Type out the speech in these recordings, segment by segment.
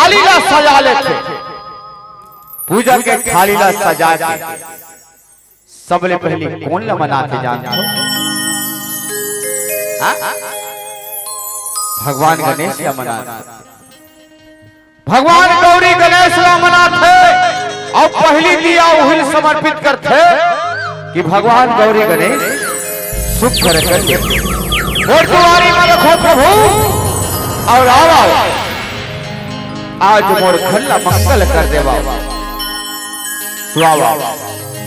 थाली ला सजा लेते पूजा के थाली ला सजा के सबले पहले कौन ला मनाते जानते हो? भगवान गणेश ला मनाते, भगवान गौरी गणेश ला मनाते और पहली दिया उहिल समर्पित करते कि भगवान गौरी गणेश सुख कर और तुम्हारी में रखो प्रभु और आओ आज मोर खल्ला मंगल कर देवा।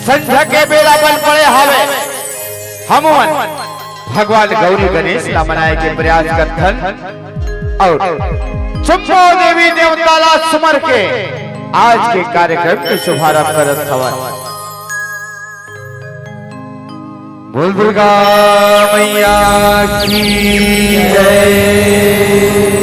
संध्या के बेला बन पड़े हावे हमवन भगवान गौरी गणेश ला मनाए के प्रयास करथन और चंपो देवी देवता ला सुमर के आज के कार्यक्रम के शुभारंभ करत हवन। बोल दुर्गा मैया की जय।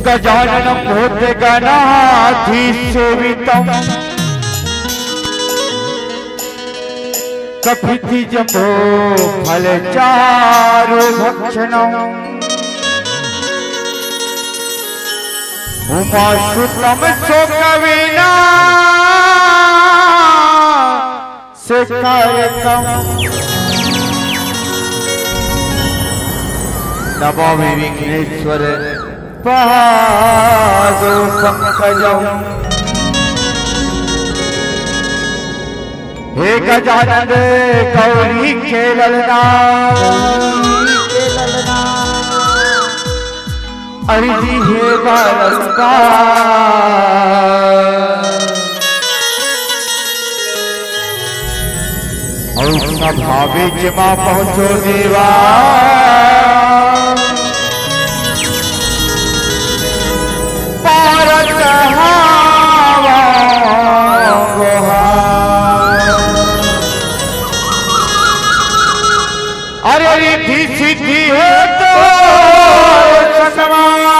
गजाननं भूतगणाधिसेवितं कपितिजम्बो फलचारुभक्षणम् उमाश्रुतं शोकविनाशकारकम् नमामि विघ्नेश्वर पादो पंकजम्। हे गजानन गौरी के ललना अर्जी हे बारंबार और सभावे जमा पहुंचो देवा अरे रिद्धि सिद्धि है तो सनमा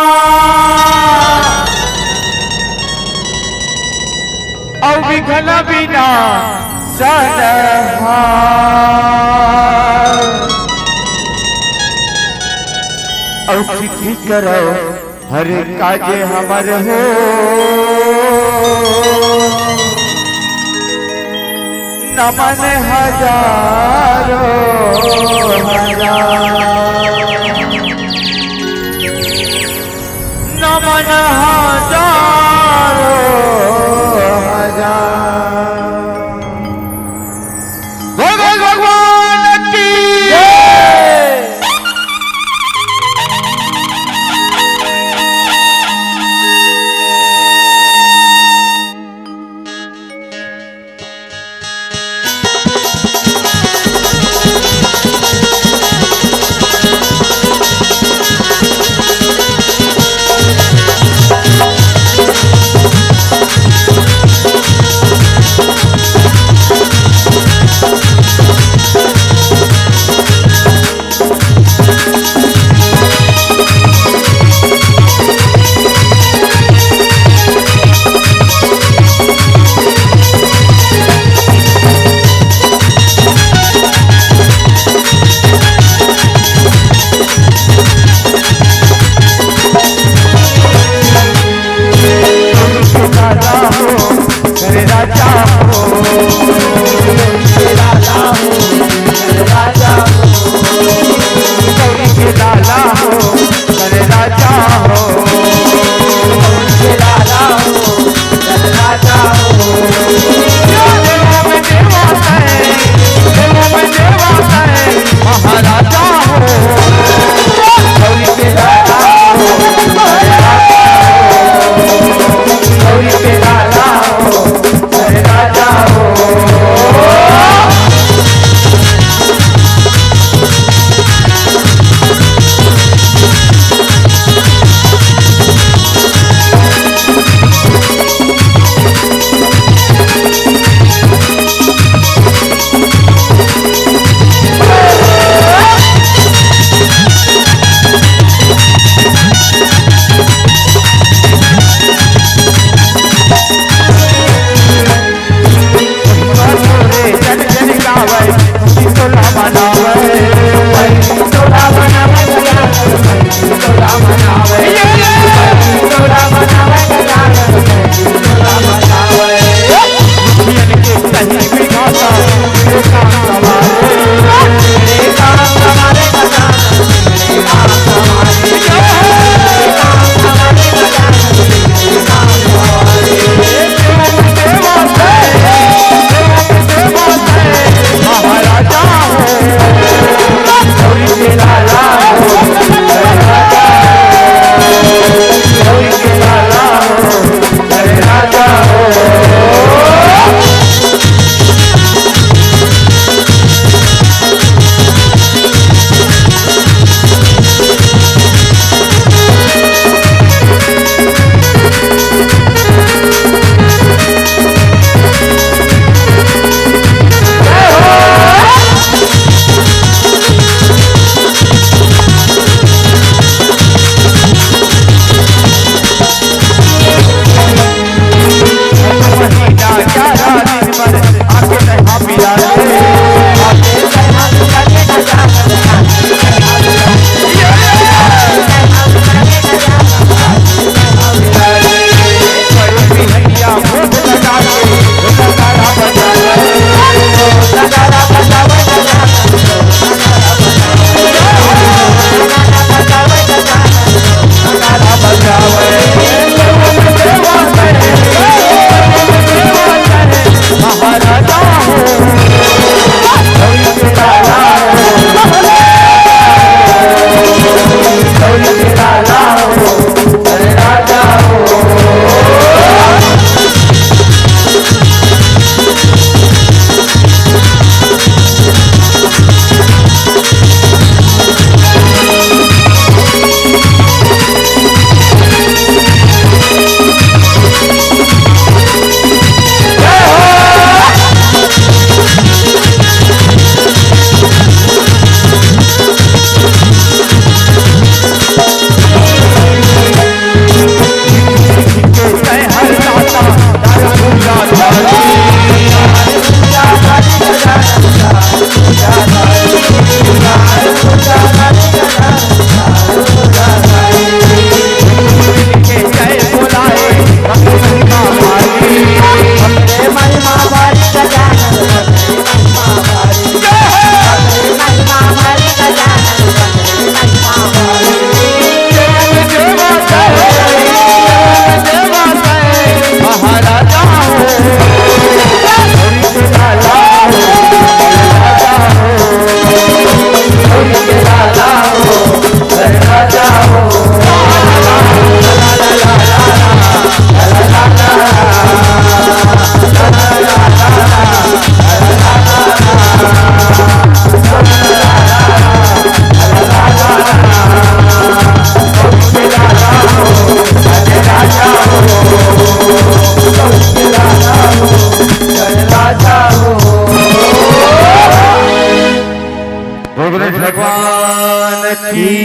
और विघ्न बिना सनहार और सिद्धि करो हर काजे हमर हो नमन हजारों हजार नमन हजारों हजार भगवान की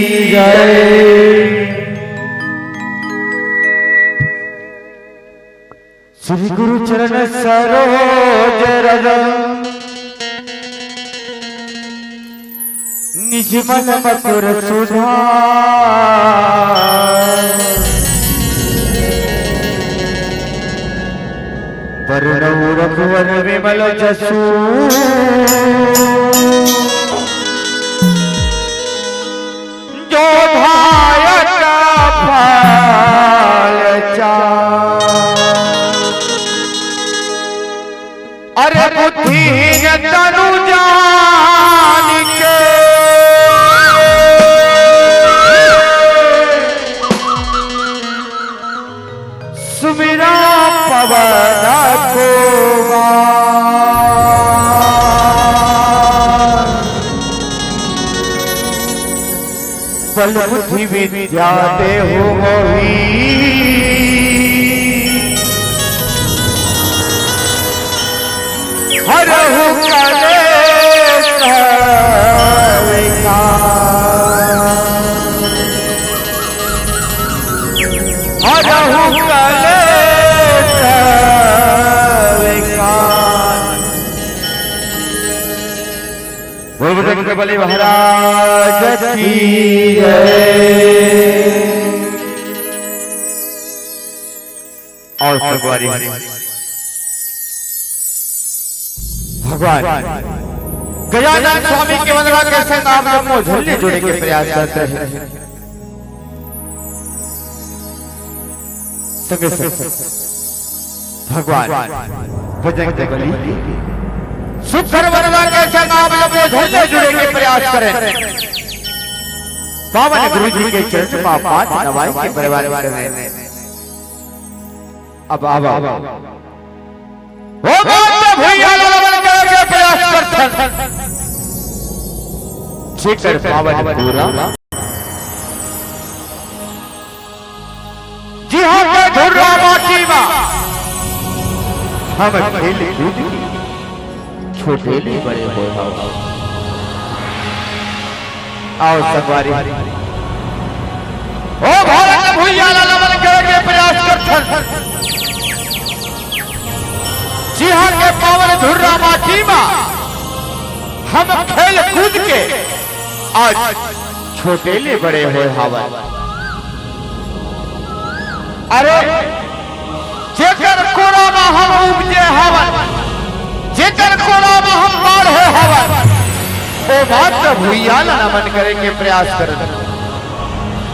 जय। श्री गुरु चरण सरोज रज निज मन मकुर सुधा वरुण रघुवर विमल जसु जो भायक फल अरे बुद्धिहीन तनु जान के सुमिरा पवन बल बुद्धि विद्या देहु मोहि हरहु कलेश हरहु कलेश बोल बलि महाराज की जय। और सवारी भगवान गजानन स्वामी के वंदना के संग आप लोग झुल्ले जोड़े के प्रयास करते हैं। संगे संग भगवान बजरंग बली सुखर वरदा के संग आप लोग झुल्ले जोड़े के प्रयास करें। पावन गुरु जी के चरण में पांच नवाई के परिवार कर रहे हैं। अब वो बात भैया लवन के प्रयास करते शिखर पावन पूरा जी हाँ के धुर्रा माटी में हम खेल कूद छोटे ले बड़े हो आओ सवारी ओ भारत भैया लवन के प्रयास करते जी हाँ के पावन धुर्रा माटी में हम खेल कूद के आज छोटे ले बड़े हो हवा। अरे जेकर कोड़ा में हम उपजे हवा जेकर कोड़ा में हम बाढ़े हवा ओ मात्र भैया नमन करे के प्रयास कर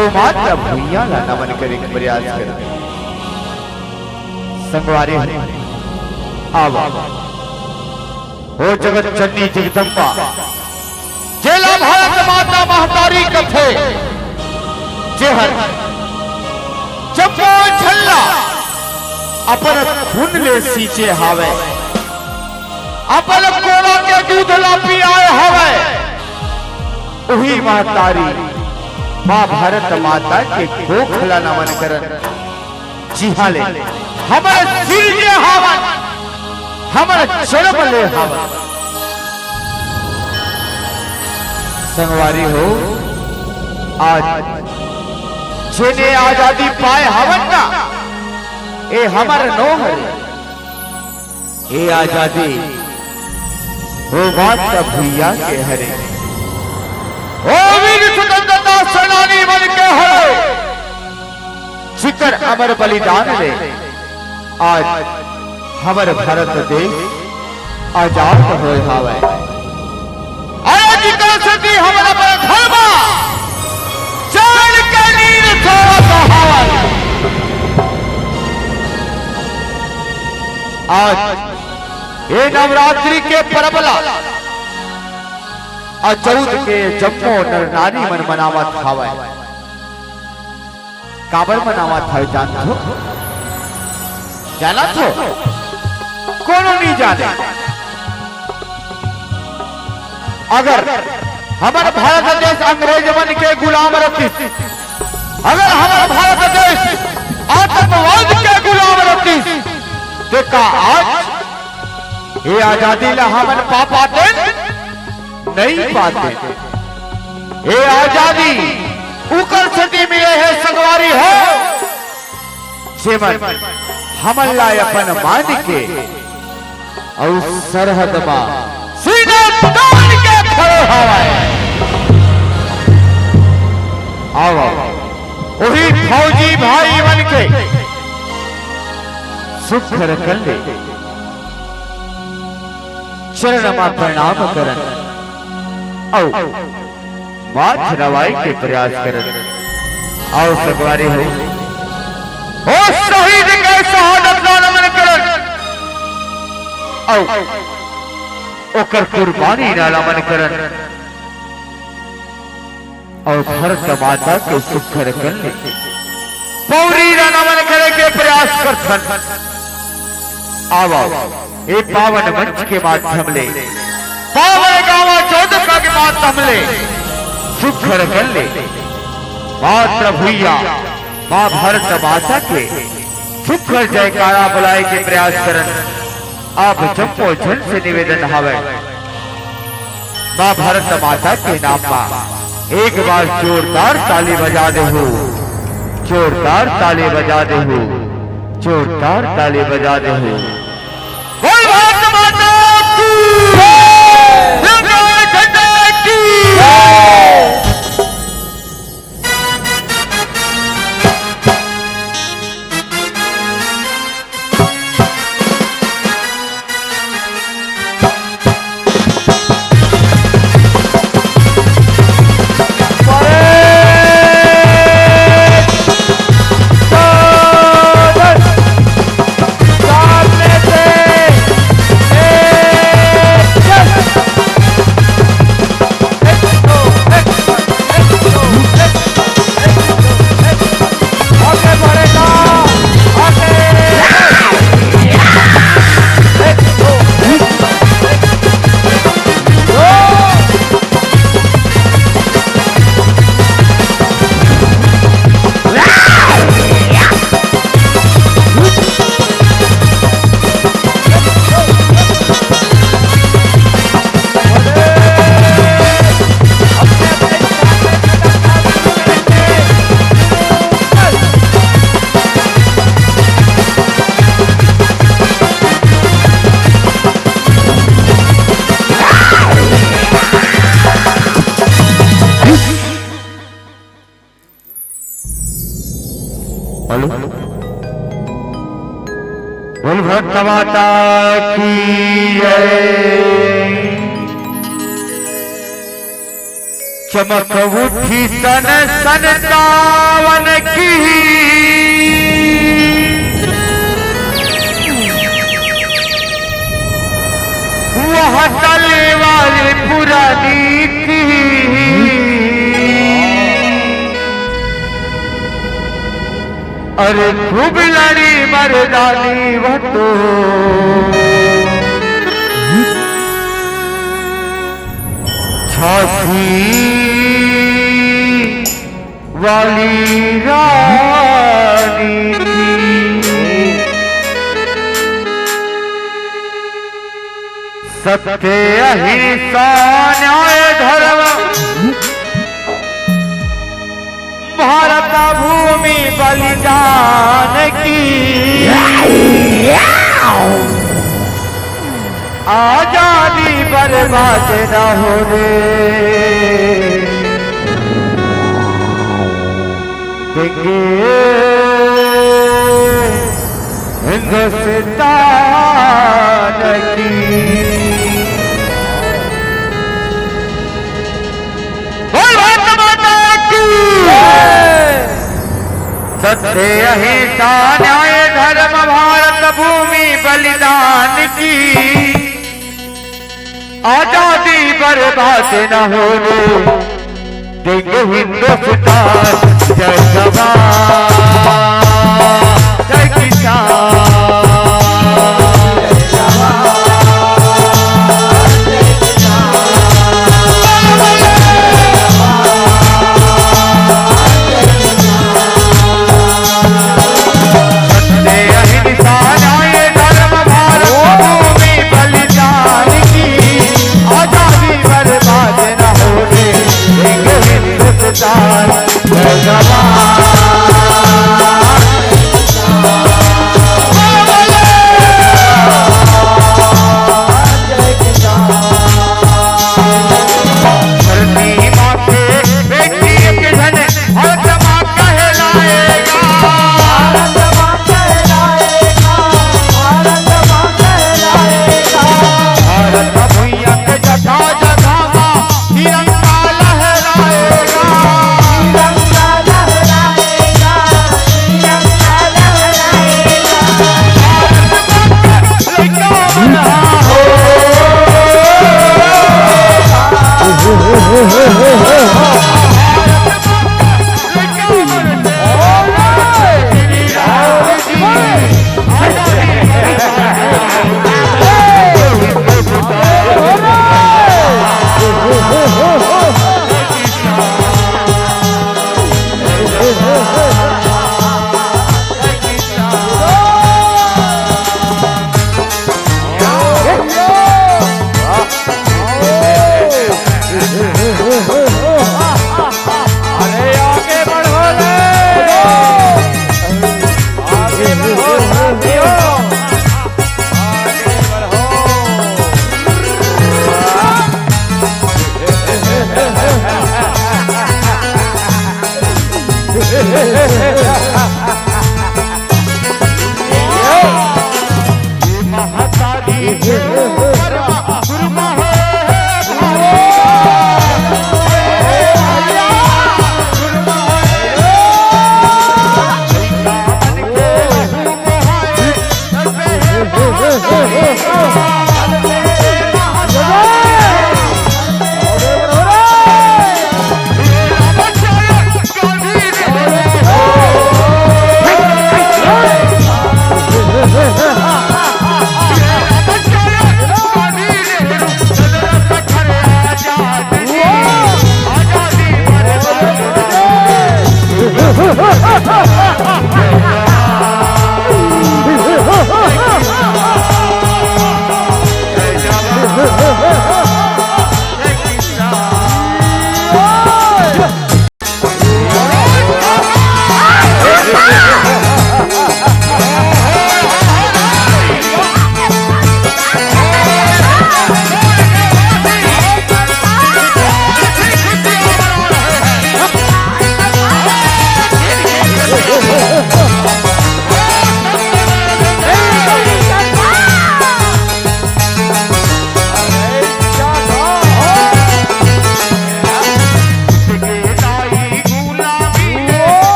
ओ मात्र भैया नमन करे के प्रयास कर संगवारी आवा हो जगत जननी जगदम्बा जेला भारत माता महतारी कथे जेहर जपो छल्ला अपन खून ले सींचे हावे अपन कोड़ा के दूध ला पियाए हावे वही महतारी मां भारत माता के गोखला नमन करन जी हां ले हमारे सिर जे हावन हमारे चरम ले हवा संगवारी हो आज जेने आजादी पाए हवन ना ए हमारे नो हरे ए आजादी वो बात भैया के हरे ओ वीर स्वतंत्रता सेनानी बन के हरे जिकर अमर बलिदान ले आज हमारे भारत देश आजाद हो हावे आज सती हमारा पर धर्म चाल के नीर छोड़ा हावे आज ये नवरात्रि के परबला और चौथ के जम्मो नर नारी मन मनावत हावे काबर मनावत है जाना तो कोनो नहीं जाने। अगर हमारा भारत देश अंग्रेज मन के गुलाम रहती अगर हमारा भारत देश आतंकवाद के गुलाम रहती तो का आज ये आजादी ला हमन पा पाते नहीं पाते। ये आजादी जेमन हमला अपन मान के और सरहद मा सीना तान के खड़े हवाए। आओ वही फौजी भाई बन के सुखर कंडे चरण मा प्रणाम करन और माथ रवाई के प्रयास करन। आओ सगवारी हो ओ शहीद के शहादत का नमन करन और ओकर कुर्बानी ना नमन करन और भारत माता के सुखर कंडे पौरी ना नमन करे के प्रयास करथन। आओ ये पावन मंच के माध्यम ले पावन गाँव चौदका के माध्यम ले सुखर कर ले मात्र भैया माँ भारत माता के सुखर जयकारा बुलाए के प्रयास करन। आप जम्मो जन से निवेदन हवे माँ भारत माता के नाम पर एक बार जोरदार ताली बजा दे हो, जोरदार ताली बजा दे हो, जोरदार ताली बजा दे हो। बोल भारत माता की बोल भारत माता की जय। चमक उठी सन संतावन की वह तले वाली पुरानी की अरे खूब लड़ी मर्दानी वह तो झांसी वाली रानी सत्य अहिंसा न्याय धर्म भारत भूमि बलिदान की आजादी बर्बाद न होने देंगे हिंदुस्तान की। सत्य अहिंसा न्याय धर्म भारत भूमि बलिदान की आजादी बर्बाद न होने देंगे हिंदुस्तान। जय जवान जय किसान जय जवान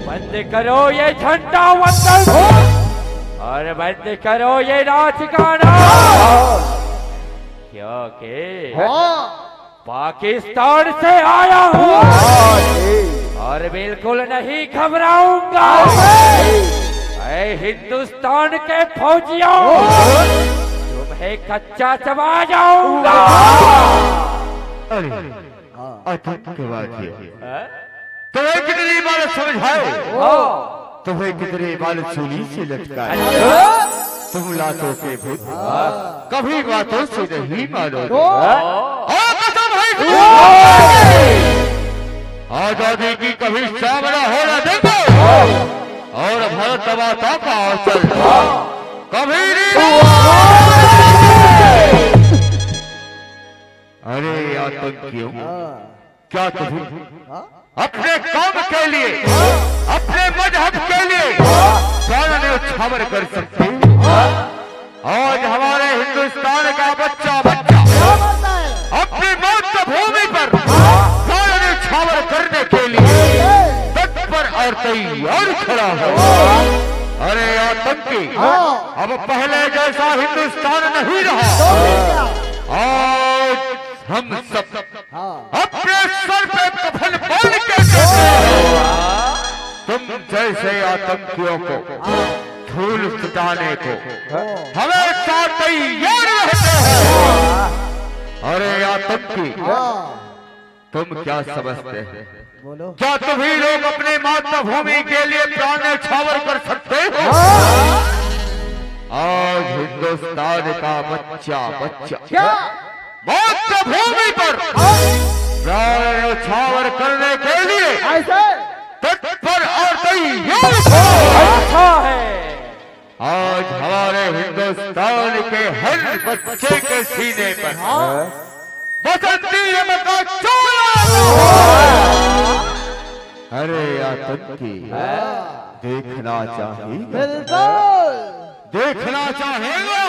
बंद करो ये झंडा वंदन और बंद करो ये नाच गाना, क्योंकि पाकिस्तान से आया हूँ और बिल्कुल नहीं घबराऊंगा। मैं हिंदुस्तान के फौजियों तुम्हें कच्चा चबा जाऊंगा। तुम्हें कितनी बार समझाए, तुम्हें कितनी बार सूली से लटकाए, तुम लातों के भूत कभी बातों से नहीं मानो। आजादी की कभी सामना होना देंगे और भारत माता का अवसर कभी नहीं। अरे आतंकियों, क्या तुम अपने कौम के लिए, अपने मजहब के लिए प्राण न्यौछावर कर सकते? आज हमारे हिंदुस्तान का बच्चा अपनी मौत भूमि पर प्राण न्यौछावर करने के लिए तत्पर और तैयार खड़ा है। अरे आतंकी, अब पहले जैसा हिंदुस्तान नहीं रहा। आज हम सब अपने सर पे कफन बांध के तुम जैसे आतंकियों को धूल छुटाने को हमेशा तैयार रहते हैं। अरे आतंकी, तुम क्या समझते हैं? क्या तुम्ही लोग अपने मातृभूमि के लिए प्राण न्यौछावर कर सकते हो? आज हिंदुस्तान का बच्चा मातृभूमि पर प्राण न्यौछावर करने के लिए ऐसे तत्पर और तैयार हो। अच्छा है। आज हमारे हिंदुस्तान के हर बच्चे के सीने पर बसंती रंग का चोला। अरे आतंकी देखना चाहिए, बिल्कुल देखना चाहेगा।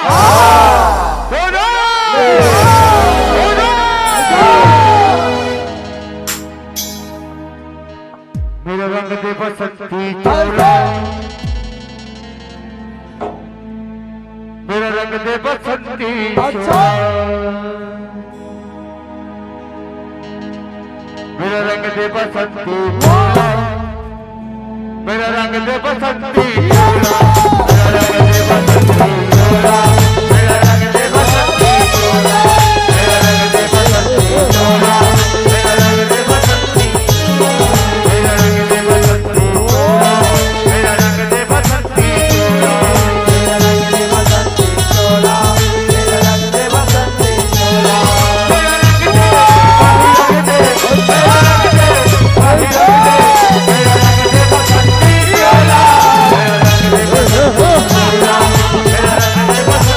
मेरा रंग दे बसंती चोला, मेरा रंग दे बसंती अच्छा। मेरा रंग दे बसंती चोला, मेरा रंग दे बसंती चोला, मेरा रंग दे बसंती चोला, मेरा रंग दे बसंती चोला, मेरा रंग दे बसंती चोला, मेरा रंग दे बसंती, मेरा रंग दे बसंती चोला, मेरा रंग दे बसंती चोला, मेरा रंग दे बसंती चोला, मेरा रंग दे बसंती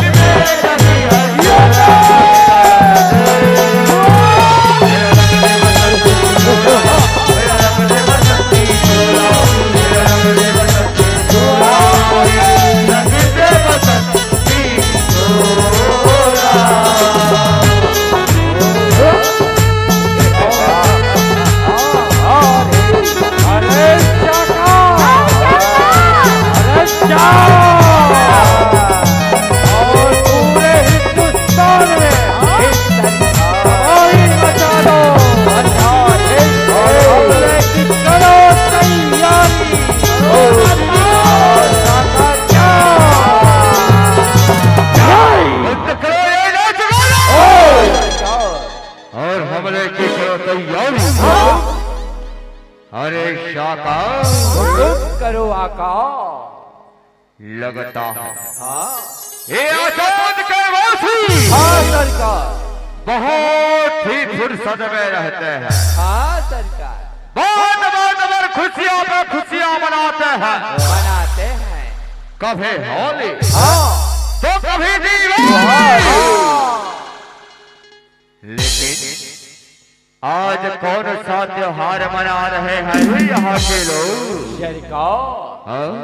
चोला, मेरा रंग दे अरे शाका करो आका। लगता है हाँ ये आजाद के वासी हाँ सरकार। बहुत ही फुर्सत में रहते हैं। हाँ सरकार। बहुत बार खुशियां पे खुशियां मनाते हैं। मनाते हैं। कभी होली हाँ तो कभी दिवाली। लेकिन आज कौन सा त्योहार मना रहे हैं यहाँ के लोग? सरकार हाँ?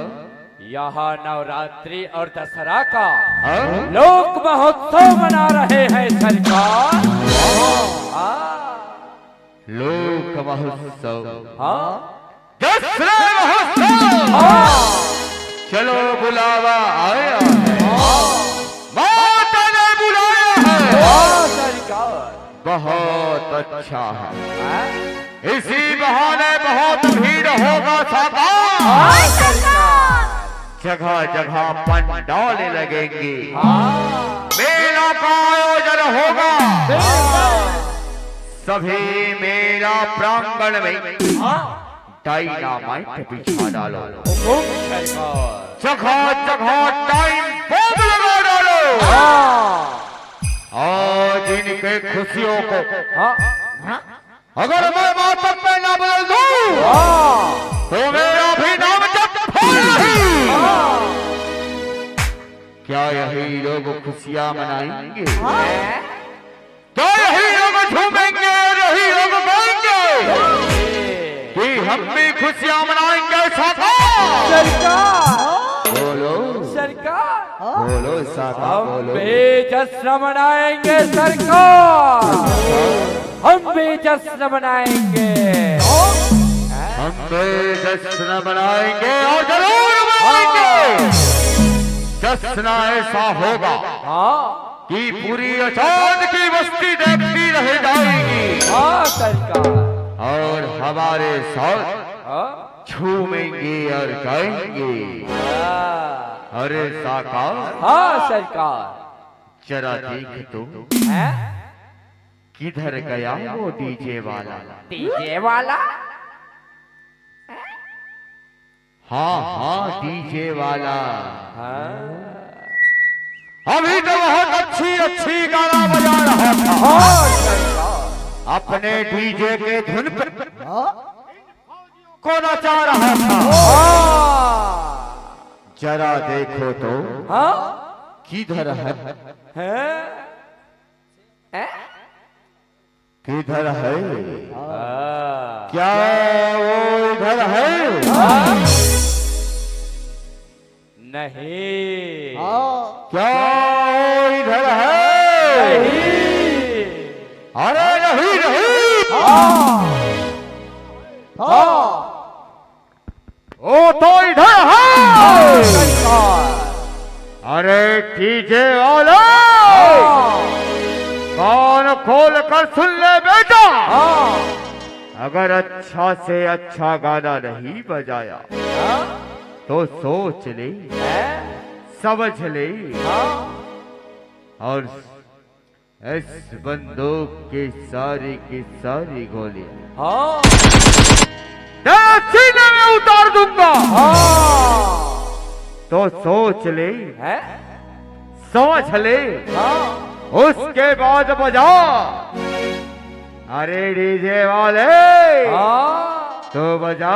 यहाँ नवरात्रि और दशहरा का हाँ? लोक महोत्सव मना रहे हैं सरकार। हाँ लोक महोत्सव, हाँ दसरा महोत्सव। हाँ चलो बुलावा आया है, माता ने बुलाया है। हाँ सरकार। बहुत अच्छा है, हाँ इसी बहाने बहुत भीड़ होगा साकार। हाँ सरकार। जगह जगह पंडाल लगेंगे, हाँ मेला का आयोजन होगा। हाँ सभी मेला प्रांगण में हाँ डायनामाइट बिछा डालो। सरकार। जगह जगह टाइम बम लगा डालो। हाँ आज इनके खुशियों को हाँ अगर मैं मातम पे ना बदल दूं हाँ तो मेरा भी नाम जब नहीं। क्या यही लोग खुशियां मनाएंगे? क्या यही लोग झूमेंगे और यही लोग गाएंगे कि हम भी खुशियां मनाएंगे? सरकार बोलो सरकार, बोलो साका हम बोलो। भी जश्न मनाएंगे सरकार, हम भी जश्न मनाएंगे, हम भी जश्न मनाएंगे और जरूर मनाएंगे। जश्न ऐसा होगा हाँ कि पूरी अचान की बस्ती देखती रह जाएगी हाँ सरकार, और हमारे साथ हाँ झूमेंगे और गाएंगे। अरे साकार हाँ सरकार, जरा देख तो हैं किधर गया वो डीजे वाला? डीजे वाला? हाँ हाँ डीजे वाला। हाँ अभी तो बहुत अच्छी अच्छी गाना बजा रहा था। हाँ सरकार, अपने डीजे के धुन पे को नचा रहा था। हाँ जरा देखो तो हाँ किधर है? हैं किधर है? हाँ क्या वो इधर है? नहीं क्या वो इधर है? नहीं अरे नहीं नहीं वो तो इधर है। सरकार, अरे डीजे वाला कान खोल कर सुन ले बेटा। अगर अच्छा से अच्छा गाना नहीं बजाया तो सोच ले, समझ ले और इस बंदूक की सारी गोलियां तेरे सीने में उतार दूंगा। तो सोच ले, समझ ले, उसके बाद बजा। अरे डीजे वाले तो बजा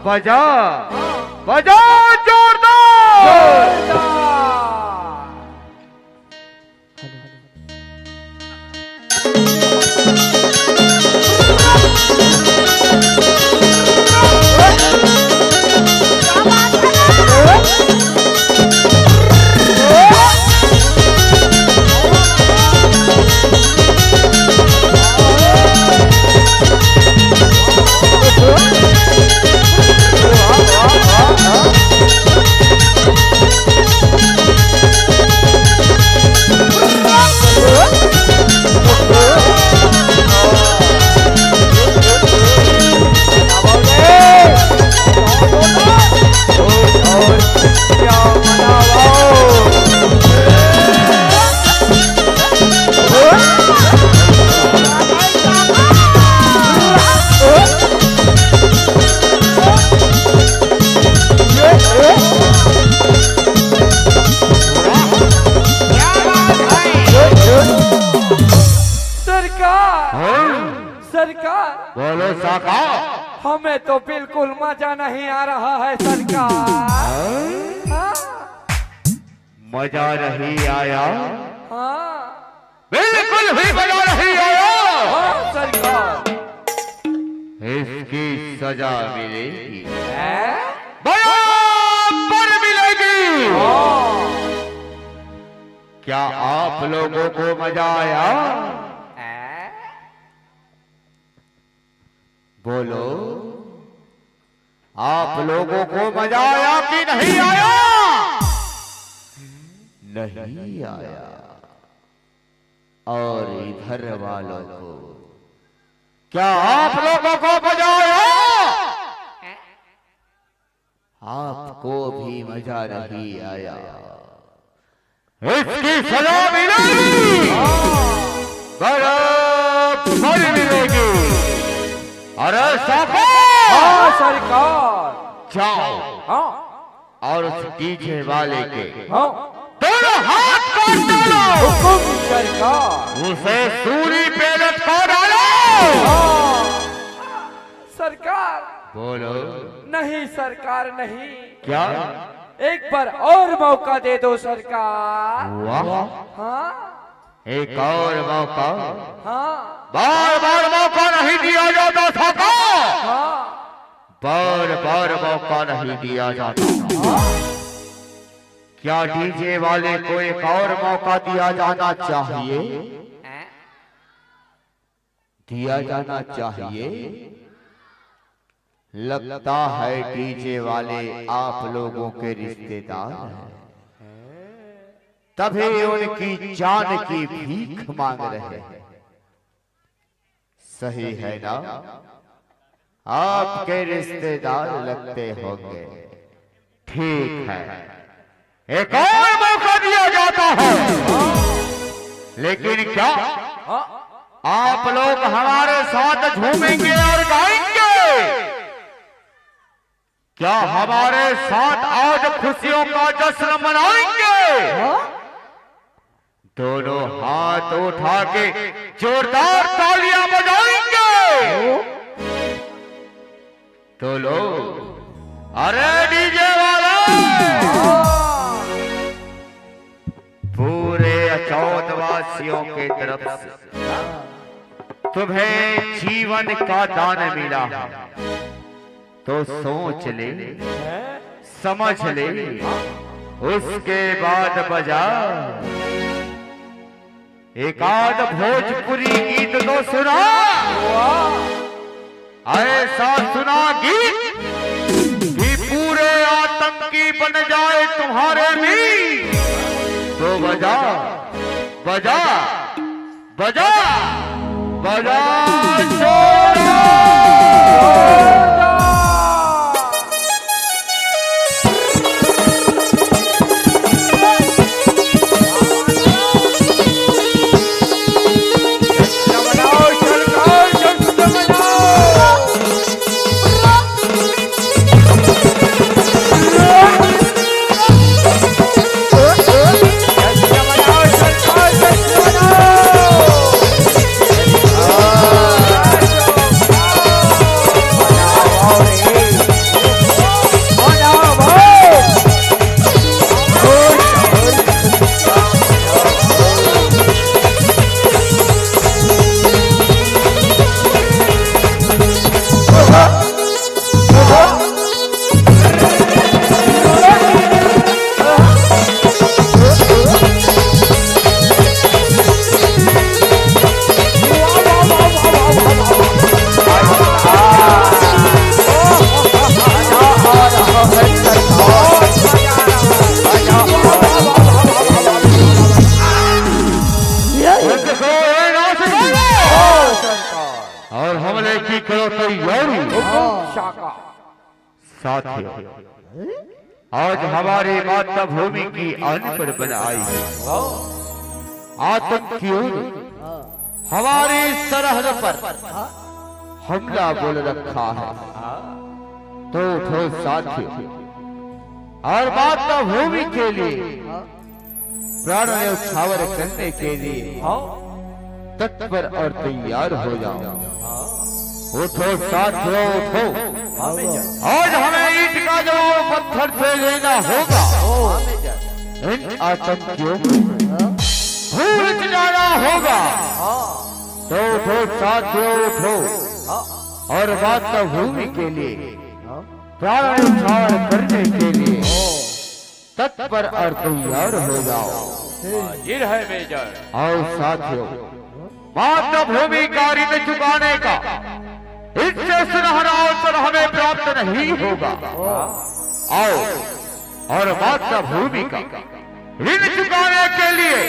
बजा बजा जोरदार। सरकार बोलो साका। हमें तो बिल्कुल मजा नहीं आ रहा है सरकार। मजा नहीं आया? हाँ बिल्कुल भी मजा नहीं आया। हाँ सरकार, इसकी सजा मिलेगी, हैं? बराबर मिलेगी। हाँ। क्या आप लोगों को मजा आया? बोलो, आप लोगों को मजा आया कि नहीं आया? नहीं आया। और इधर वालों को क्या आप लोगों को मजा आया? आपको भी मजा नहीं आया। इसकी सजा मिलेगी, बराबर मिलेगी। अरे साफा, हाँ सरकार, जाओ हाँ और उस डीजे वाले के हाँ दोनों हाथ काट डालो। हुकुम सरकार। उसे सूली पे लटका डालो। हाँ सरकार। बोलो। नहीं सरकार नहीं। क्या? एक बार और मौका दे दो सरकार। वाह, हाँ एक और मौका। हाँ बार बार मौका नहीं दिया जाता था, हाँ बार बार मौका नहीं दिया जाता। क्या डीजे वाले को एक और मौका दिया जाना चाहिए? दिया जाना चाहिए। लगता है डीजे वाले आप लोगों के रिश्तेदार हैं, तभी उनकी जान की भीख मांग रहे हैं। सही है ना? आपके रिश्तेदार लगते होंगे। ठीक है, एक और मौका दिया जाता है। लेकिन क्या आप लोग हमारे साथ झूमेंगे और गाएंगे? क्या हमारे साथ आज खुशियों का जश्न मनाएंगे? दोनों हाथ उठा के जोरदार तालियां बजाएंगे तो लोग, अरे डीजे वाला, पूरे अचौदवासियों के तरफ से तुम्हें जीवन का दान मिला है, तो सोच ले, समझ ले, उसके बाद बजा। एक आध भोजपुरी गीत तो सुना, ऐसा सुना गीत कि पूरे आतंकी बन जाए तुम्हारे भी। तो बजा बजा बजा बजा शोर। और हमले की करो तैयारी। साथियों, आज हमारी मातृभूमि की आन पर बनाई आतंकियों ने हमारी सरहद पर हमला बोल रखा है। तो उठो साथियों, और मातृभूमि के लिए प्राण न्यौछावर करने के लिए तत्पर और तैयार हो जाओ। उठो साथियों, उठो। आज हमें ईंट का जवाब पत्थर से लेना होगा। इन आतंकियों को भूल जाना होगा। तो उठो साथियों, उठो, और मातृभूमि के लिए प्राण न्यौछावर करने के लिए तत्पर और तैयार हो जाओ। हाजिर है मेजर। आओ साथियों, मातृभूमि का ऋण चुकाने का इससे सुनहरा अवसर हमें प्राप्त नहीं होगा। आओ और मातृभूमि का ऋण चुकाने के लिए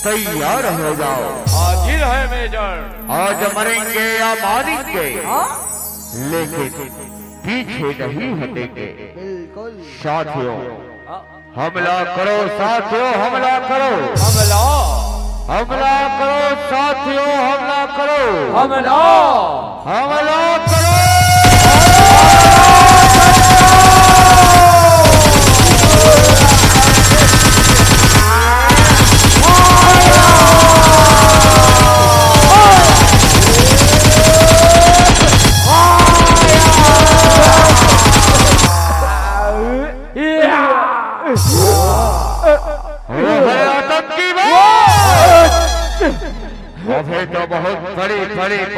तैयार हो जाओ। हाजिर है मेजर। आज मरेंगे या मारेंगे, लेकिन पीछे नहीं हटेंगे। साथियों, हमला करो साथियों, हमला करो। हमला हमला करो साथियों, हमला करो। हमला हमला करो। या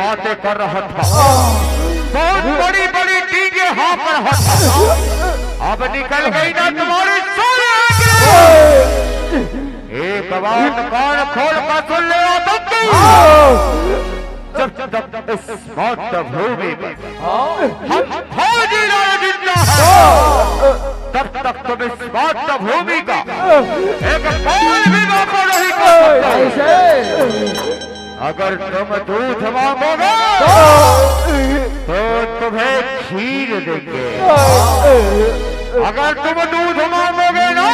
बातें कर रहा था, बहुत बड़ी बड़ी टीके हाँ पर था, अब निकल गई ना तुम्हारी सोने एक बात कान खोल कर सुन ले जब तक इस मातृभूमि पर हम फौजी लड़ जिंदा है, तब तक तुम इस मातृभूमि का एक पल भी मौका नहीं कर सकते। अगर तुम दूध मांगोगे तो तुम्हें खीर देंगे, अगर तुम दूध मांगोगे ना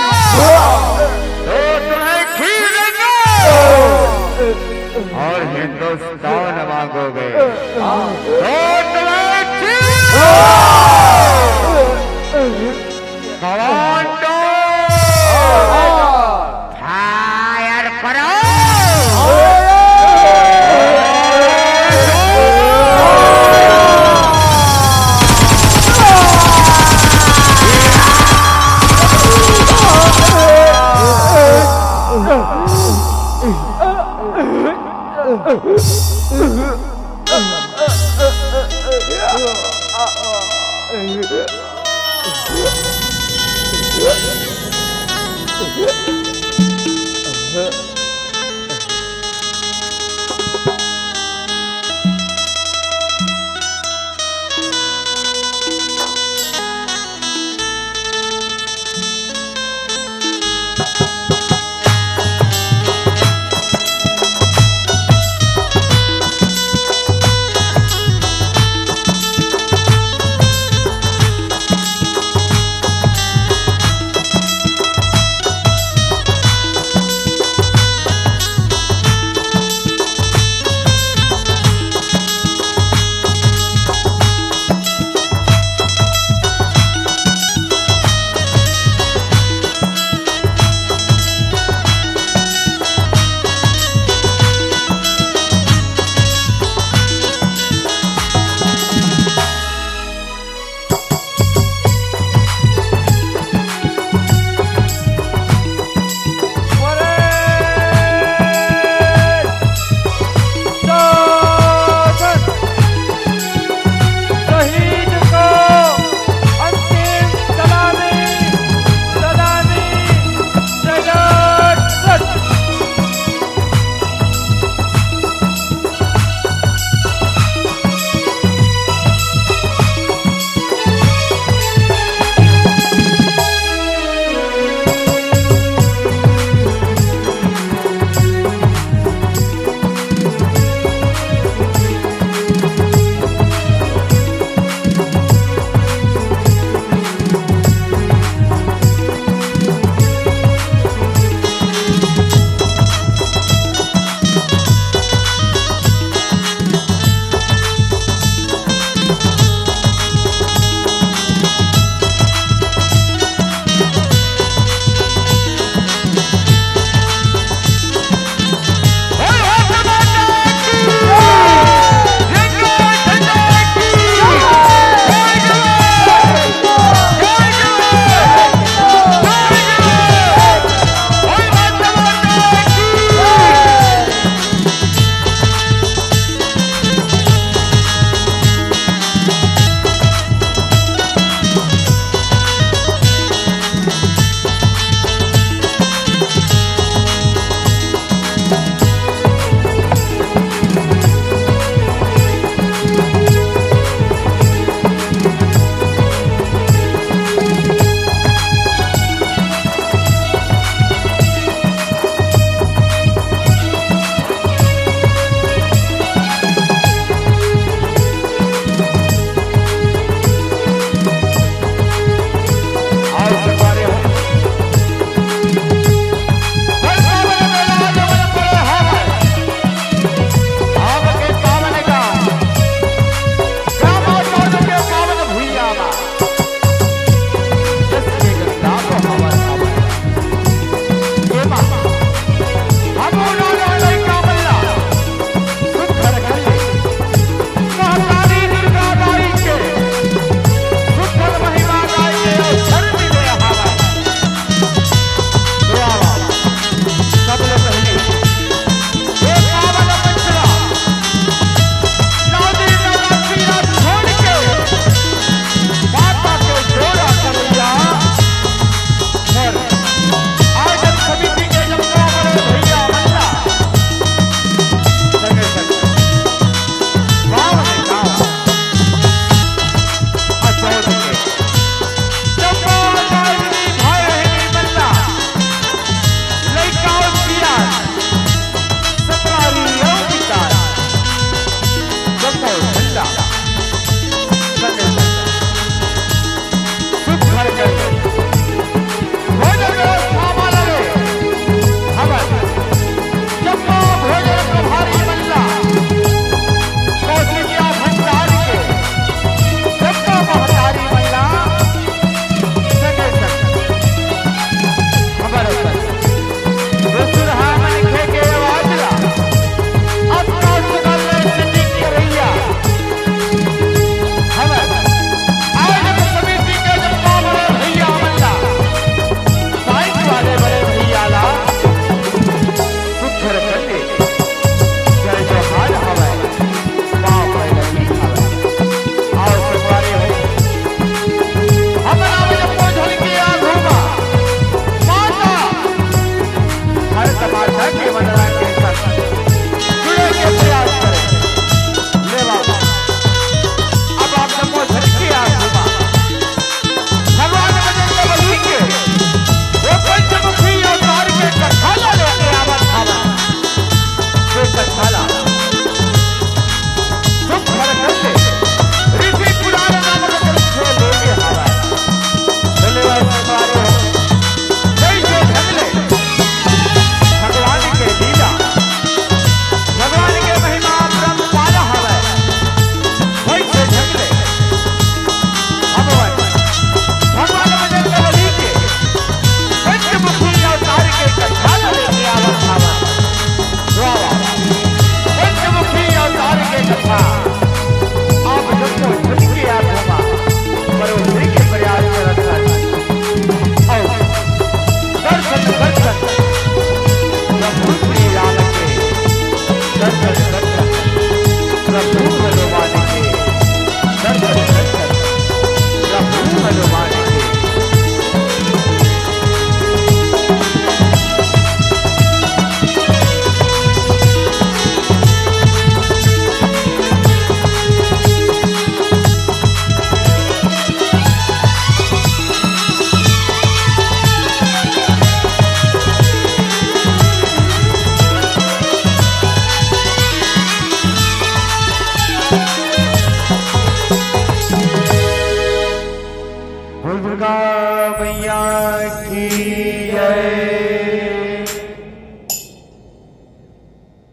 तो तुम्हें खीर देंगे, और हिंदुस्तान मांगोगे तो तुम्हें खीर। कमांडो फायर करो।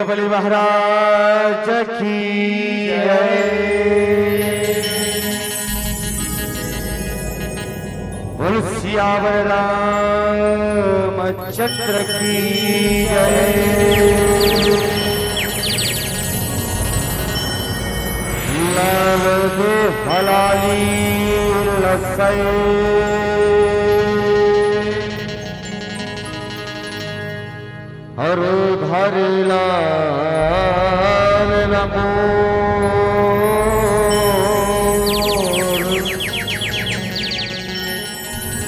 बलि महाराज की बोल सियावर रामचंद्र की लाल दे हलाली लसई हर घर लाल लमोर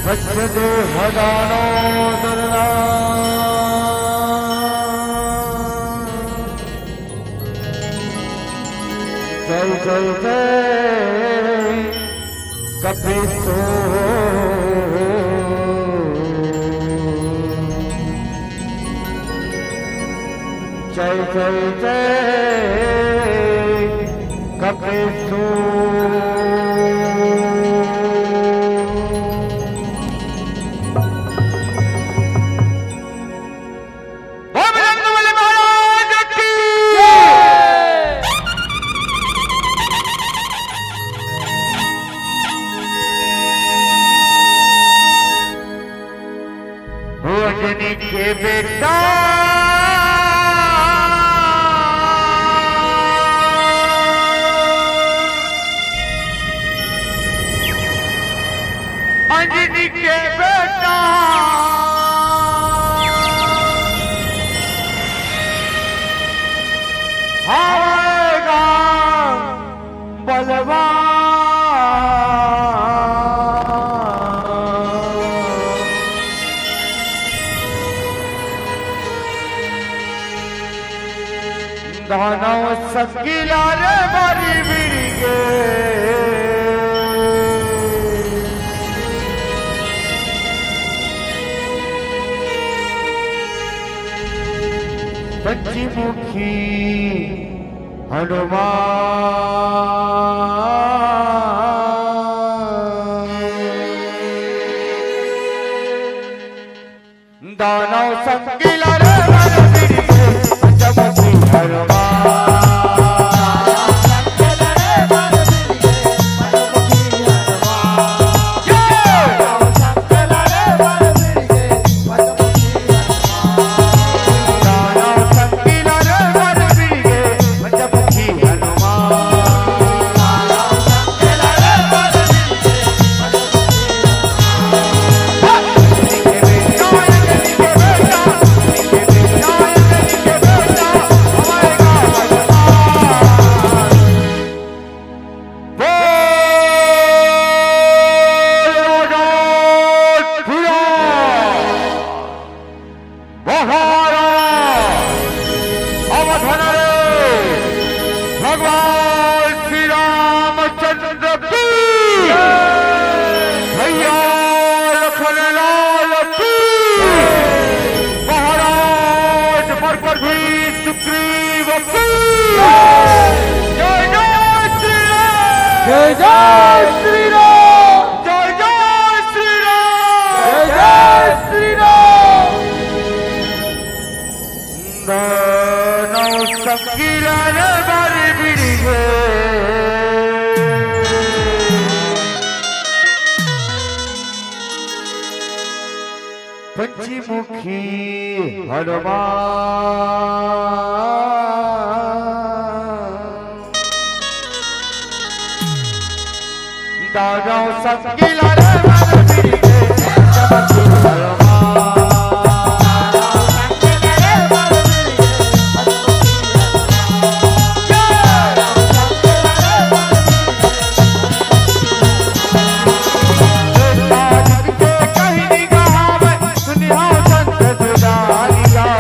बच्चे हजानो दुर्गा जय जय जय कपिसो जय जय जय कपिसो अंजनी के बेटा अंजनी के बेटा आएगा बलवान दानव सकीला रे बारी बिड़ी गे पंचमुखी हनुमान दानव सकीला रे बारी बिड़ी गे पंचमुखी हनुमान भगवान श्री रामचंद्र की भैया लखनलाल की महाराज पर भी सुग्रीव की जय जय श्री राम जय जय श्री राम जय जय श्री राम जय जय श्री राम दानव सकीला रे बारी बिड़ी गे पंचमुखी हनुमान दानव सकीला रे बारी बिड़ी गे पंचमुखी हनुमान राम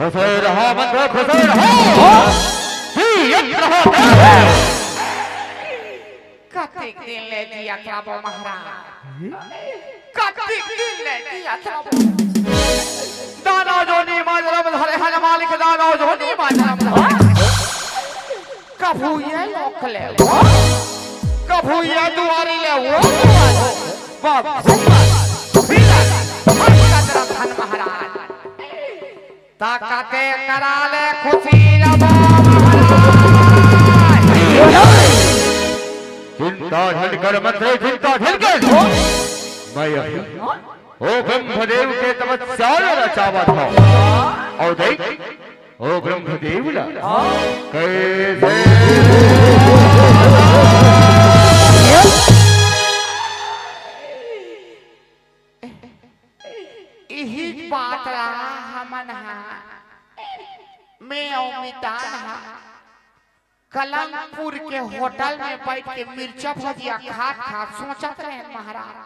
खुशे रहो मंत्र खुशे रहो कतिक दिन ले दिया था वो महाराज कतिक दिन ले दिया था दानो जोनी माजरम धरे हन मालिक दानो जोनी माजरम धरे कभू ये लोक ले कभू ये दुआरी ले वो बाप धन महाराज ताकते करा ले खुशी रबो चिंता ढलकर मत रे चिंता ढलकर मैं ओ ब्रह्मदेव के तपस्या रचावा था और देख ओ ब्रह्मदेव ला कैसे यही बात रहा हमन हा मैं उम्मीदान हा कलमपुर के होटल में बैठ के मिर्चा भजिया खा सोचत रहे महाराज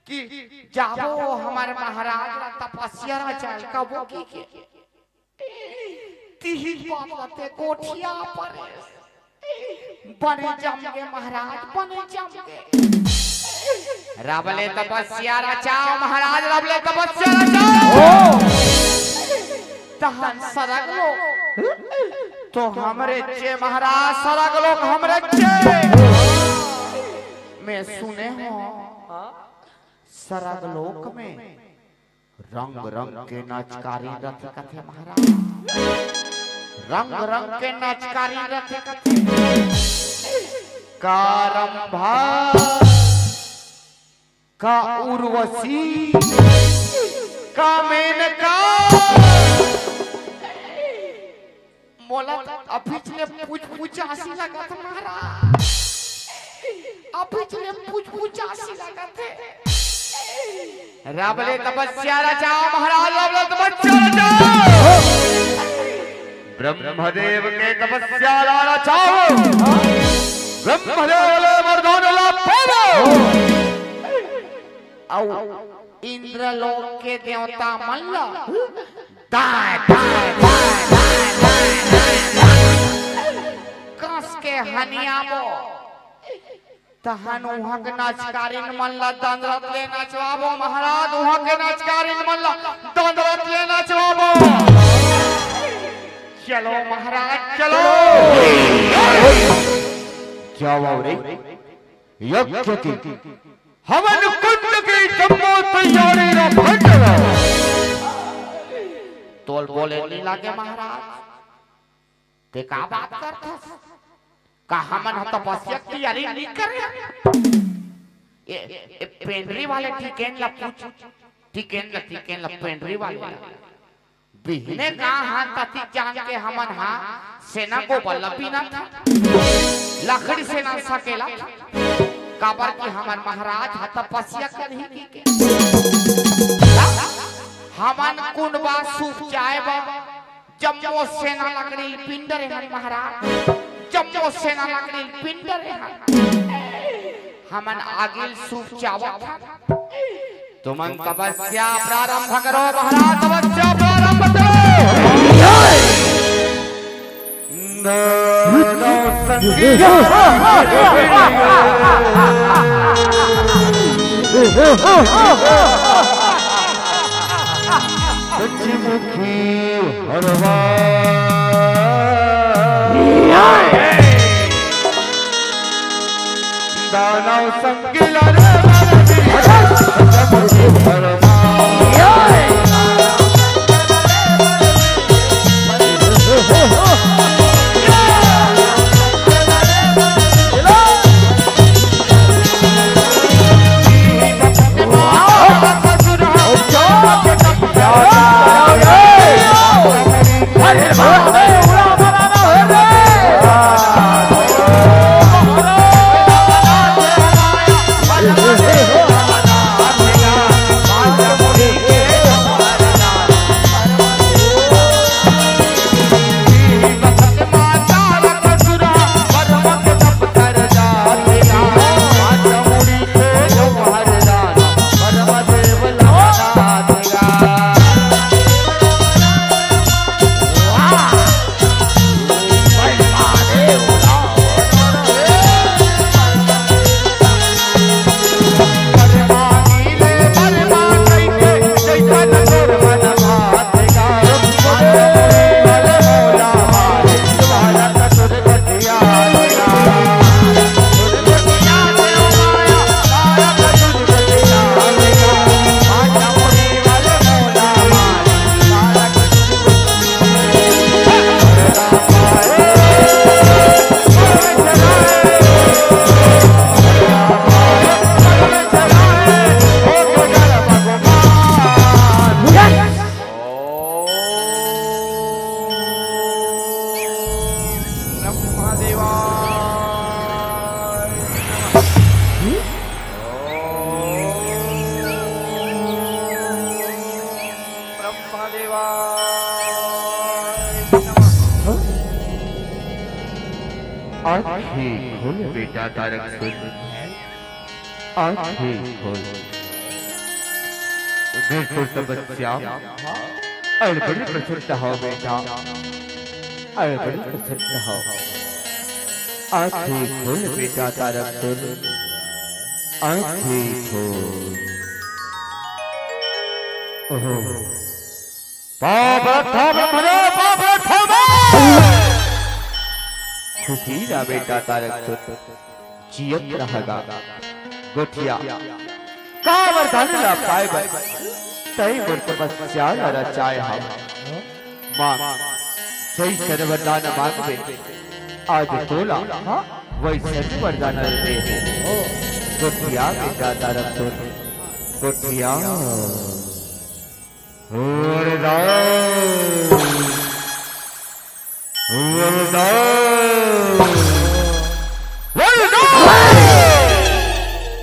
कि जाबो हमारे महाराज तपस्या चल कबो की तिही बाते कोठिया पर बने जम के महाराज बने जम के रबले तपस्या रचाओ महाराज रबले तपस्या रचाओ तहन सरग लो तो हमरे चे महाराज सरग लोग हमरे चे मैं सुने हो सरग लोक में रंग रंग के नाचकारी रथ कथे महाराज रंग रंग के नाचकारी रथ कथे कारंभा का उर्वशी का मेनका मोला अभिचले पूछ आसी लगा था महाराज अभिचले पूछ आसी लगा थे रबले तपस्या रचाओ महाराज रबले तपस्या रचाओ ब्रह्मदेव के तपस्या रचाओ ब्रह्मदेव ले मर्दान ला पावो औ इंद्रलोक के देवता मल्ल दाय दाय कस के हनियाबो तहन उहाँ के नाचकारिन मल्ल दंडरत ले नचवाबो महाराज उहाँ के नाचकारिन मल्ल दंडरत ले नचवाबो चलो महाराज चलो जाओ रे यज्ञ की हवन कुंड की जम्मो तैयारी न फटवा तोल बोले नहीं लागे महाराज ते का बात करता का हमन तपस्या की तैयारी नहीं करे ये पेंड्री वाले ठिकेन ला पूछ ठिकेन ला पेंड्री वाले बिहने का हां तती जान के हमन हा सेना को बल्लभी ना था लकड़ी से ना सकेला काबर की हमार महाराज हा तपस्या करही के हमन कुंडबा सूख जाएबा जम्मो सेना लकड़ी पिंडर है महाराज जम्मो सेना लकड़ी पिंडर है हमन आगिल सूख जावा तुमन तपस्या प्रारंभ करो महाराज तपस्या प्रारंभ करो नो संगीत सच्चीमुखी हरवा दानव संगिला आँखें खोल बेटा तारक सुन, आँखें खोल। देखो तपस्या अड़बड़ी प्रसन्न हो बेटा, अड़बड़ी प्रसन्न हो। आँखें खोल बेटा तारक सुन, आँखें खोल। ओहो पाप रखा ब्रह्मणे, पाप रखा। खुशी ना बेटा तारक सुन, जियत रहेगा गोठिया का वरदान ना पाए बस तई मोर तपस्या न रचाए हम। मांग जैसे वरदान मांगबे आज तोला वैसे वरदान दे गोठिया बेटा तारक सुन, गोठिया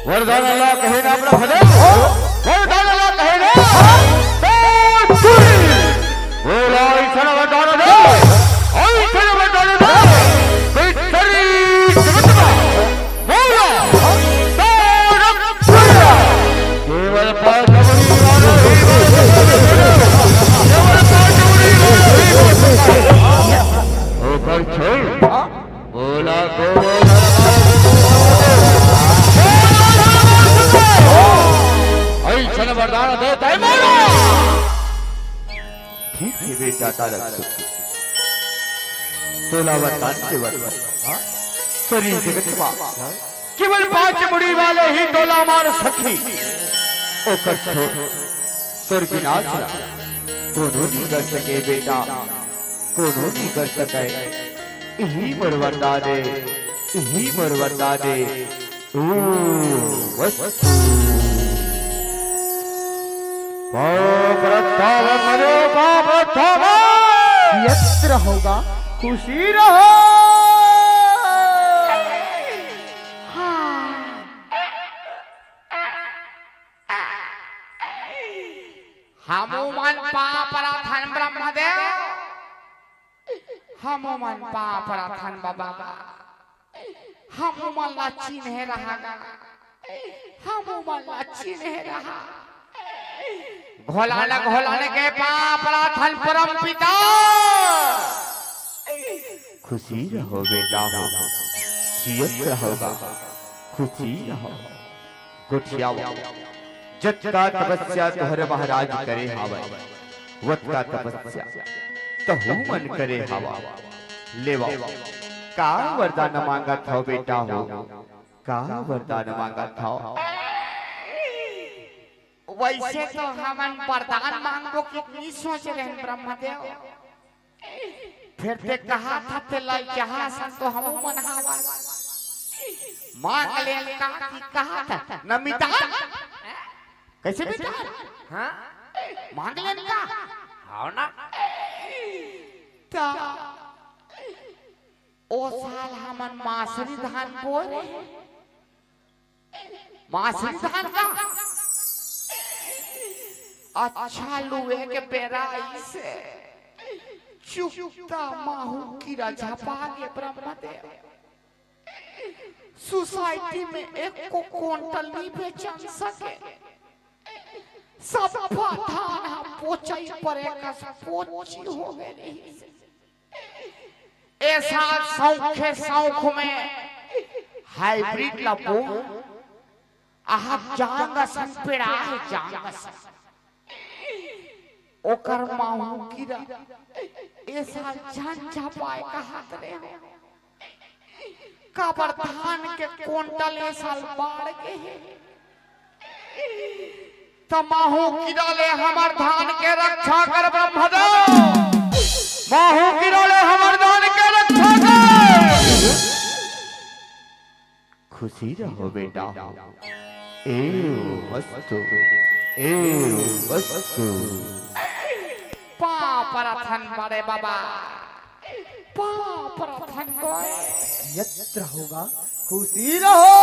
वरदान अल्लाह कहे ना अपना भले, वरदान अल्लाह कहे ना बोला ऐसा वरदान दे, ऐसा वरदान दे बिस्तरी जगतवा बोला तारक केवल पांच मुड़ी वाला केवल पांच मुड़ी वाला ओ कर छोड़ बोला को ऐसा वरदान दे तय बोलो। ठीक है बेटा तारक सुन, तोला वरदान से वरदान शरीर जगतवा केवल पांच मुड़ी वाले ही तोला मार सखी ओकर छोड़ स्वर्ग नाश कोनो नहीं कर सके बेटा, कोनो नहीं कर सके। यही मोर वरदान है, यही मोर वरदान है। वस्तु यत्र होगा खुशी रहो। हमुमन पापराधन ब्रह्मदेव, हमुमन पापराधन बाबा, हमुमन ला चिन्ह रहा, हमुमन ला चिन्ह रहा। घोलाने के पापराधन परम पिता। खुशी रहो बेटा, जियत रहोगा, खुशी रहो। गुठिया जत का तपस्या तोहरे महाराज करे हावा, वत का तपस्या तहु मन करे हावा। लेवा का वरदान मांगा था बेटा हो, का वरदान मांगा था। वैसे तो हमन वरदान मांगो कितनी सोच रहे हैं ब्रह्मदेव, फिर ते कहा था ते लाई जहां सन तो हम मन हावा मांग ले का की कहा था नमिता कैसे बेटा हां मांग ले का हां ना ता ओ साल हमन मासरी धान बोए, मासरी धान का अच्छा लुए के पेराई से चुपता माहू कीड़ा झपा के ब्रह्मदेव सोसाइटी में एक को क्विंटल नहीं बेचन सके, सब धान हम पोचई पर एक पोची हो गए नहीं। ऐसा सौखे सौख में हाइब्रिड लपो आह जांग सन पेड़ा है जांग सन ओकर माहू कीड़ा ऐसा झंझा पाए कहत रे काबर धान के क्विंटल ए साल बाढ़ के तमाहू कीड़ा ले हमर धान के रक्षा कर ब्रह्मदेव, माहू कीड़ा ले हमर धान के रक्षा कर। खुशी रहो बेटा, ए वस्तु ए वस्तु पापराधन बड़े बाबा पापराधन गोए यत्र होगा खुशी रहो।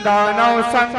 दानव संग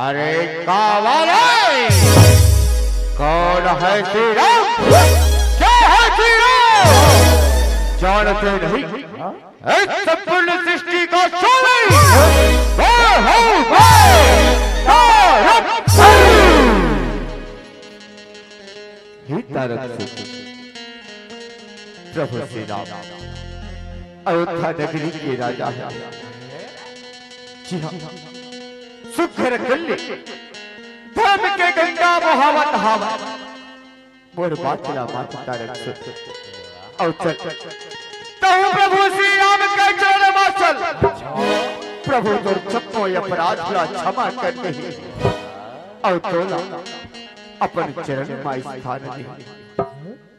अरे कावाले कौन है श्री राम? क्या है श्री राम? जानते नहीं इस संपूर्ण सृष्टि का स्वामी वो हूँ मैं तारक प्रभु श्री राम अयोध्या नगरी के राजा है। जी हाँ, सुखर कल्ले धर्म के गंगा मोहावत हावा मोर बाचला मात तारक सुत और चल तहु प्रभु श्री राम के चरण वासल प्रभु तोर चप्पो अपराध ला क्षमा कर दे और तोला अपन चरण में स्थान दे।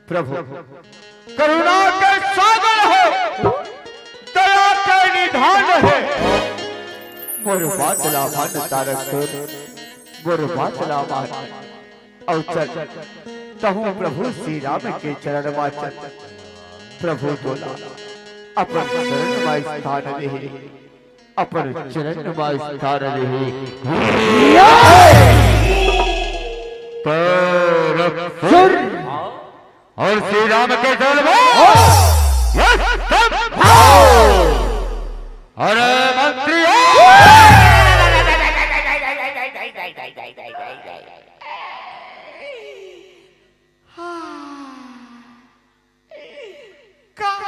प्रभु करुणा के सागर हो, दया के निधान है। मोर बाचला मान तारक मोर बाचला मान और चल तहु प्रभु श्री राम के चरण में चल प्रभु तोला अपन चरण में स्थान दे अपन चरण में स्थान दे। और श्री राम के चरण अरे मंत्री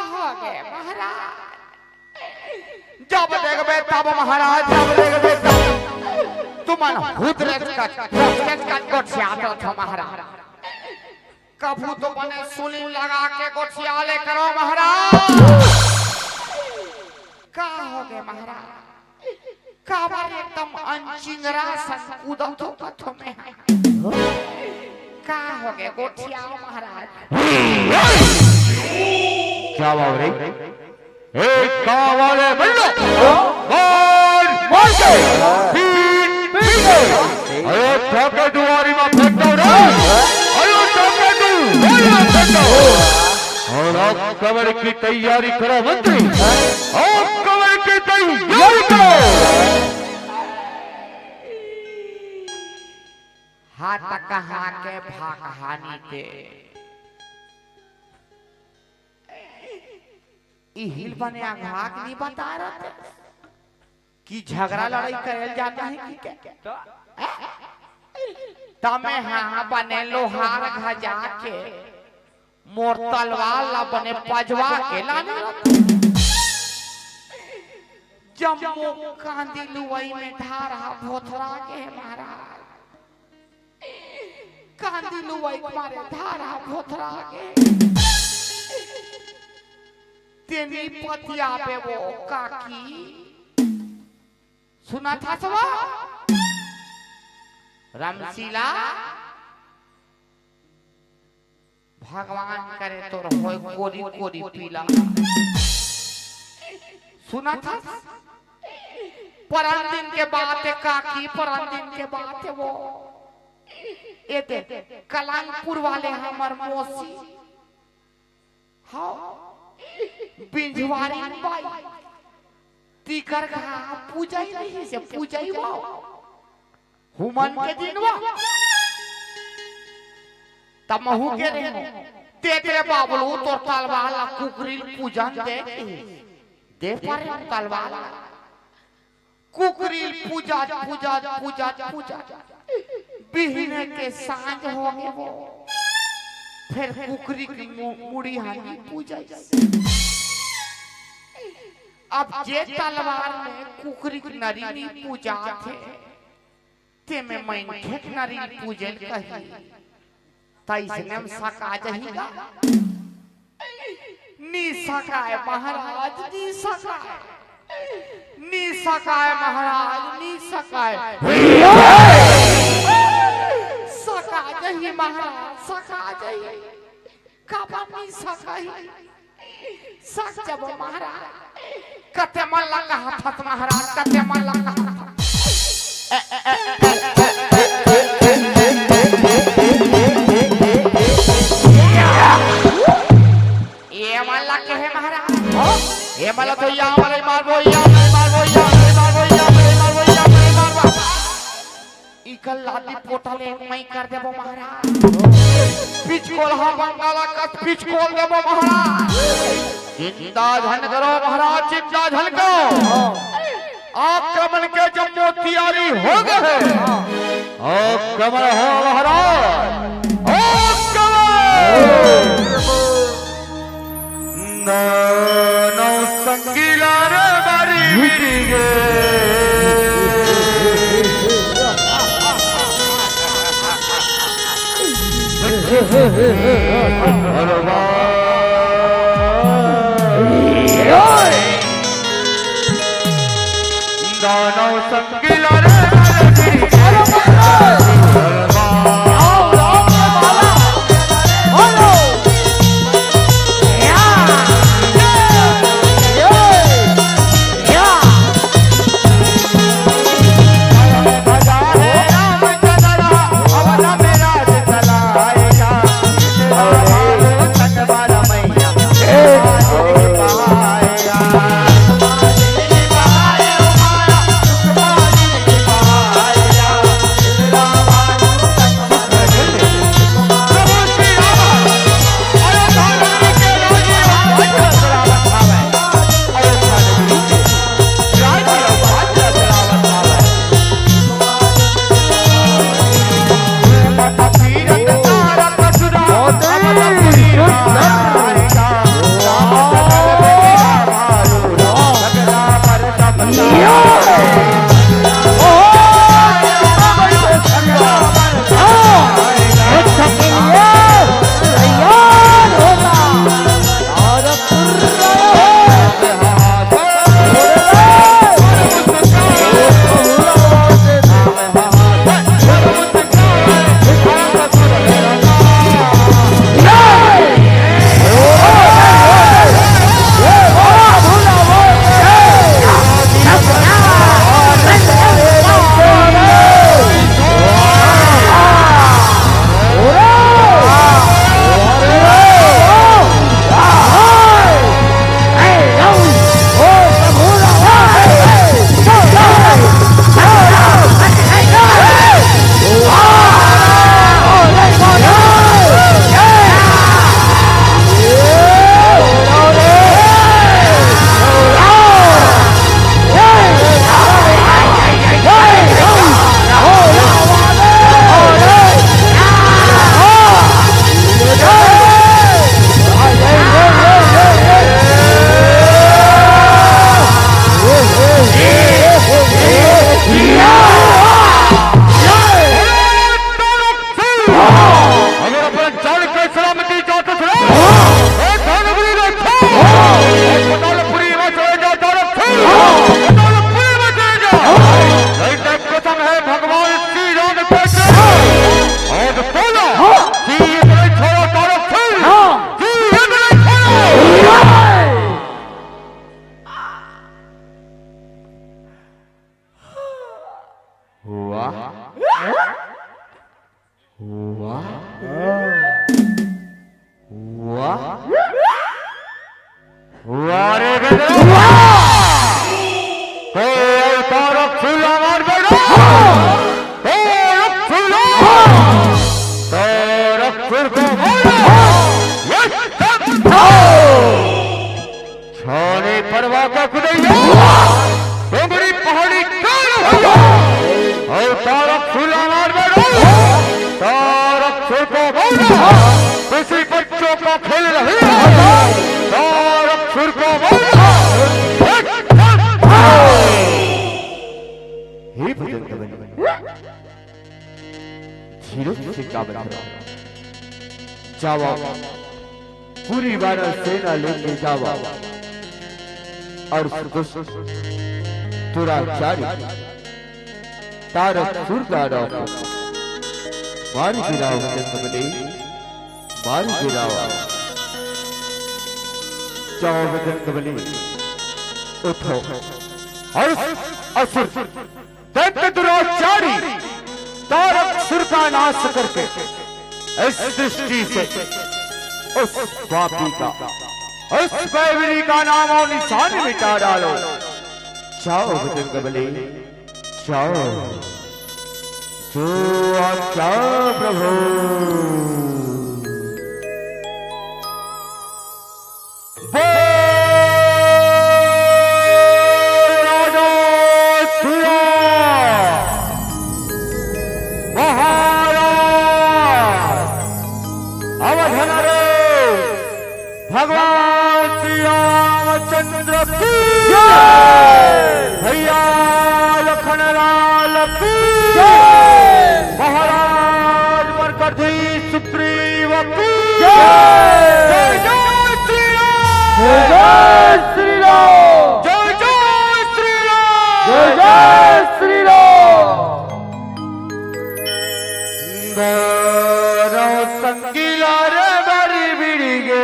महाराज जब देखबे तब महाराज जब देखबे तब तुमन हुदरे का गोठिया तो महाराज कभू तो बने सुली लगा के गोठिया ले करो महाराज। का हो गए महाराज? का बार एकदम अंचिंगरा सन कूदत हो कथो में है। का हो गए गोठिया महाराज? क्या बात रे? एक कावाले बल्लो बोल बोल के पीट अरे ठोके दुआरी में फेंक दो रे अरे ठोके दुआरी में फेंक दो और आप कवर की तैयारी करो मंत्री आप कवर की तैयारी करो। हाथ कहाँ के भागहानी के हिल बने आघाक नहीं बता रहे कि झगड़ा लड़ाई करल जाता है कि क्या? तमे हाँ बने लोहार घजा के मोर तलवार ला बने पजवा के लाने जम्मू कांदी लुवई में धारा भोथरा के महाराज कांदी लुवई मारे धारा भोथरा के तेनी पतिया पे वो काकी सुना था सब रामशीला भगवान करे तो होय कोरी कोरी पीला सुना था परम दिन के बाद काकी परम दिन के बाद वो एते कलांगपुर वाले हमर मौसी हाँ बिंझवारी बाई तीकर का पूजा ही नहीं से पूजा ही वाओ हुमन के दिन वा तमहु के रे तेरे बाबलू तोर तलवार ला कुकरील पूजन दे पारे तलवार कुकरील पूजा पूजा पूजा पूजा बिहने के सांझ हो गए वो फिर कुकरी की मुड़ी हानी पूजा अब जे तलवार में कुकरी की नरी पूजा थे ते में मैं ठेक नरी पूजन कही तैसने में सका जहीगा नी सकाए महाराज नी सकाए नी सकाए महाराज नी सकाए सका जही महाराज सका जही काबा नी सकाई सक जब महाराज कते मन लगा हाथ महाराज कते मन लगा ये मन लगे है महाराज ये मला तो या मारो मारो इकल लादी पोटले मैं कर देबो महाराज पिच कोल्हा बंगाला का पिच खोल देबो महाराज चिंता धन करो महाराज चिंता धन करो आक्रमण के जम्मू तैयारी हो गए आक्रमण हो महाराज नौ संगीला रे बारी बिटिगे दानव संगीला रे वाह वाह वाह रे बेटा हे तारा फूला मार बेटा तारा फूला तारा फूल को छोड़े परवा का खुदैया डोंगरी पहाड़ी काल और तारा फूला मार बेटा तारा फूल को किसी बच्चों का खेल रही तारा फूल को हे भजन धीरे से काबल जावा पूरी वानर सेना लेके जावा और दुराचारी तारक सुर का मार गिराओ चंद्रमणि मार गिराओ जाओ चंद्रमणि उठो और असुर दैत्य दुराचारी तारक सुर का नाश करके इस सृष्टि से उस पापी का उस बैरी का नाम और निशान मिटा डालो। जाओ बजरंगबली जाओ जो आज्ञा प्रभु। भगवान श्री रामचंद्र की भैया लखन लाल की महाराज मरकजी सुग्रीव की जय जय श्री राम जय श्री राम जय जय श्री राम जय जय श्री राम। संगीला रे बड़ी बिड़ी गे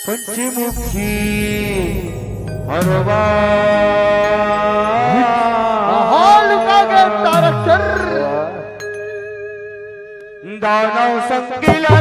पंचमुखी हरवा दानव संगीला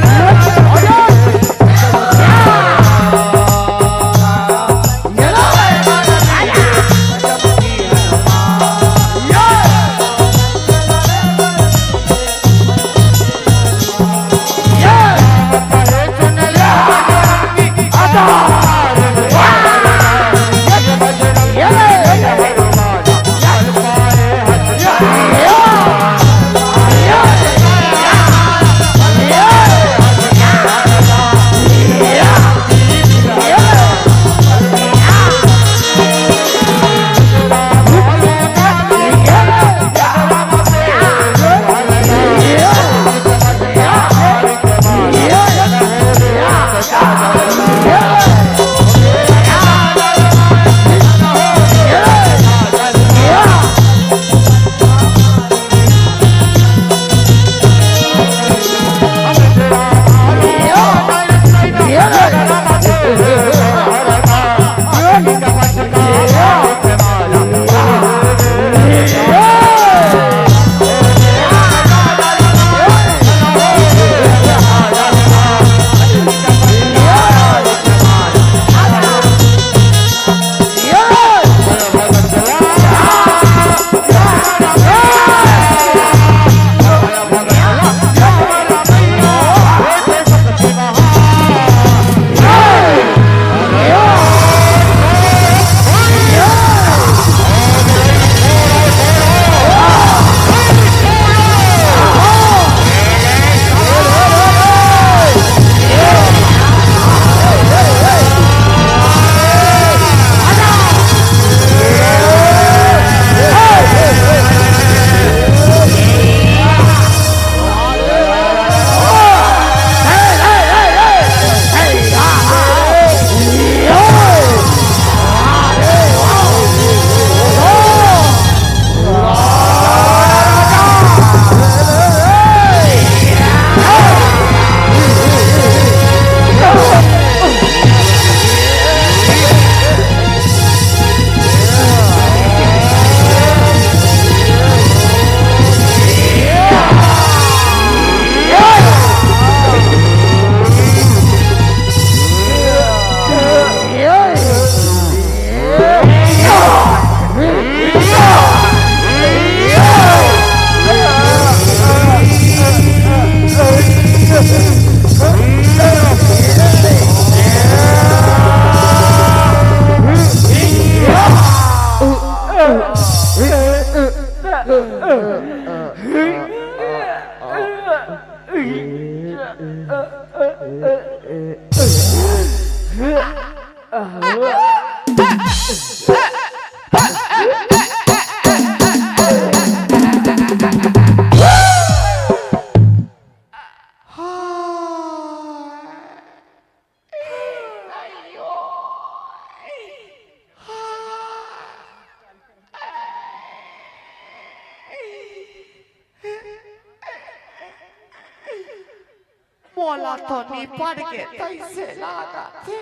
मोला तो निपट के तैसे लागा थे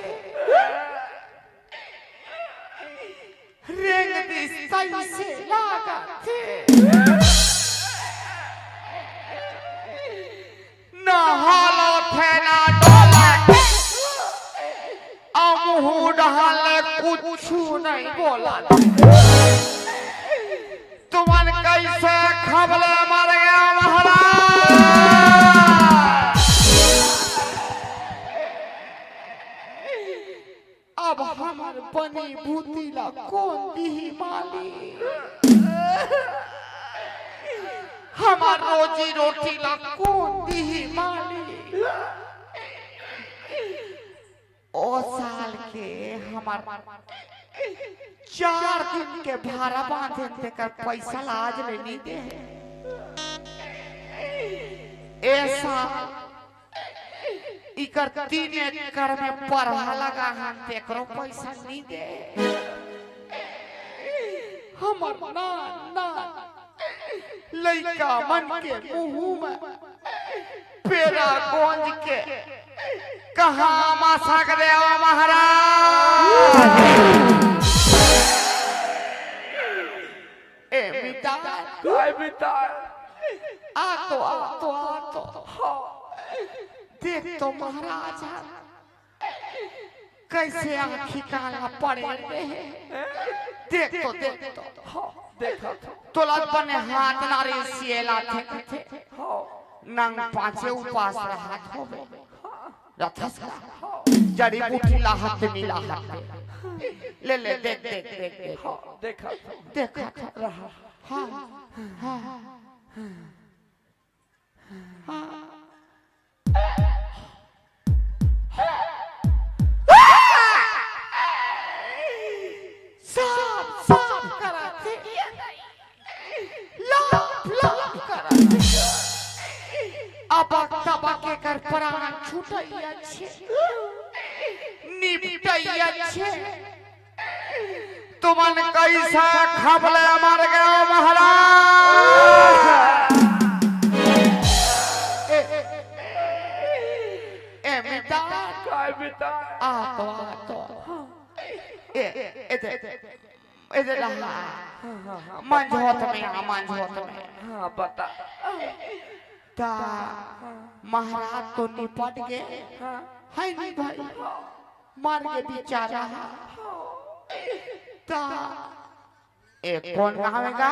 रेंग दिस तैसे लागा थे ना हालो थे ना डोला मुँह डाले कुछ नहीं बोला तुमन कैसे खबले मर गया महाराज अब हमार बनी भूतिला कौन दी माली हमार रोजी रोटी ला कौन दी माली ओ साल के हमार 4 दिन के भाड़ा बांधे तेकर पैसा आज ले नहीं दे ऐसा इकर 3 एकड़ में पढ़ा लगा हम तेकरो पैसा नहीं दे हमर ना लइका मन के मुंह में पेरा गोंज के कहाँ मा सकदे ओ महाराज ए मिटा काय बिता आ तो देख तो महाराज कैसे आँखी काला पड़े देख तो देखा तोला बने हाथ नारे सिएला थे नंग पांचे उपास हाथ होवे रथस जड़ी बूटी लाहत नीला हाथ ले देख देखा रहा हाँ साफ कराते लाप कराते अब के कर प्राण छूटैया छे निपटैया छे तुमन कैसा खबले मर गया महाराज ए मिटा काय बिता आ तो इधर रहा मंझोत में हाँ बता ता महाराज तो निपट गए है नहीं भाई मार के बेचारा ता एक कौन गावेगा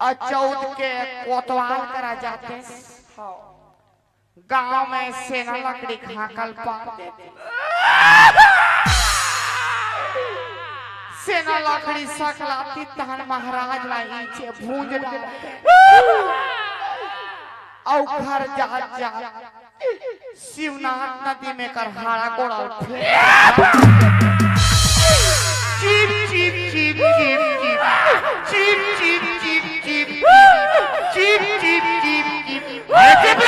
अचौद के कोतवाल करा जाते गांव में सेना लकड़ी खाकल पा सेना लकड़ी सकलाती तहन महाराज ला नीचे भूंज डालते औ घर जा शिवनाथ नदी में कर हाड़ा गोड़ा उठे चीप चीप चीप चीप चीप चीप चीप चीप चीप चीप चीप चीप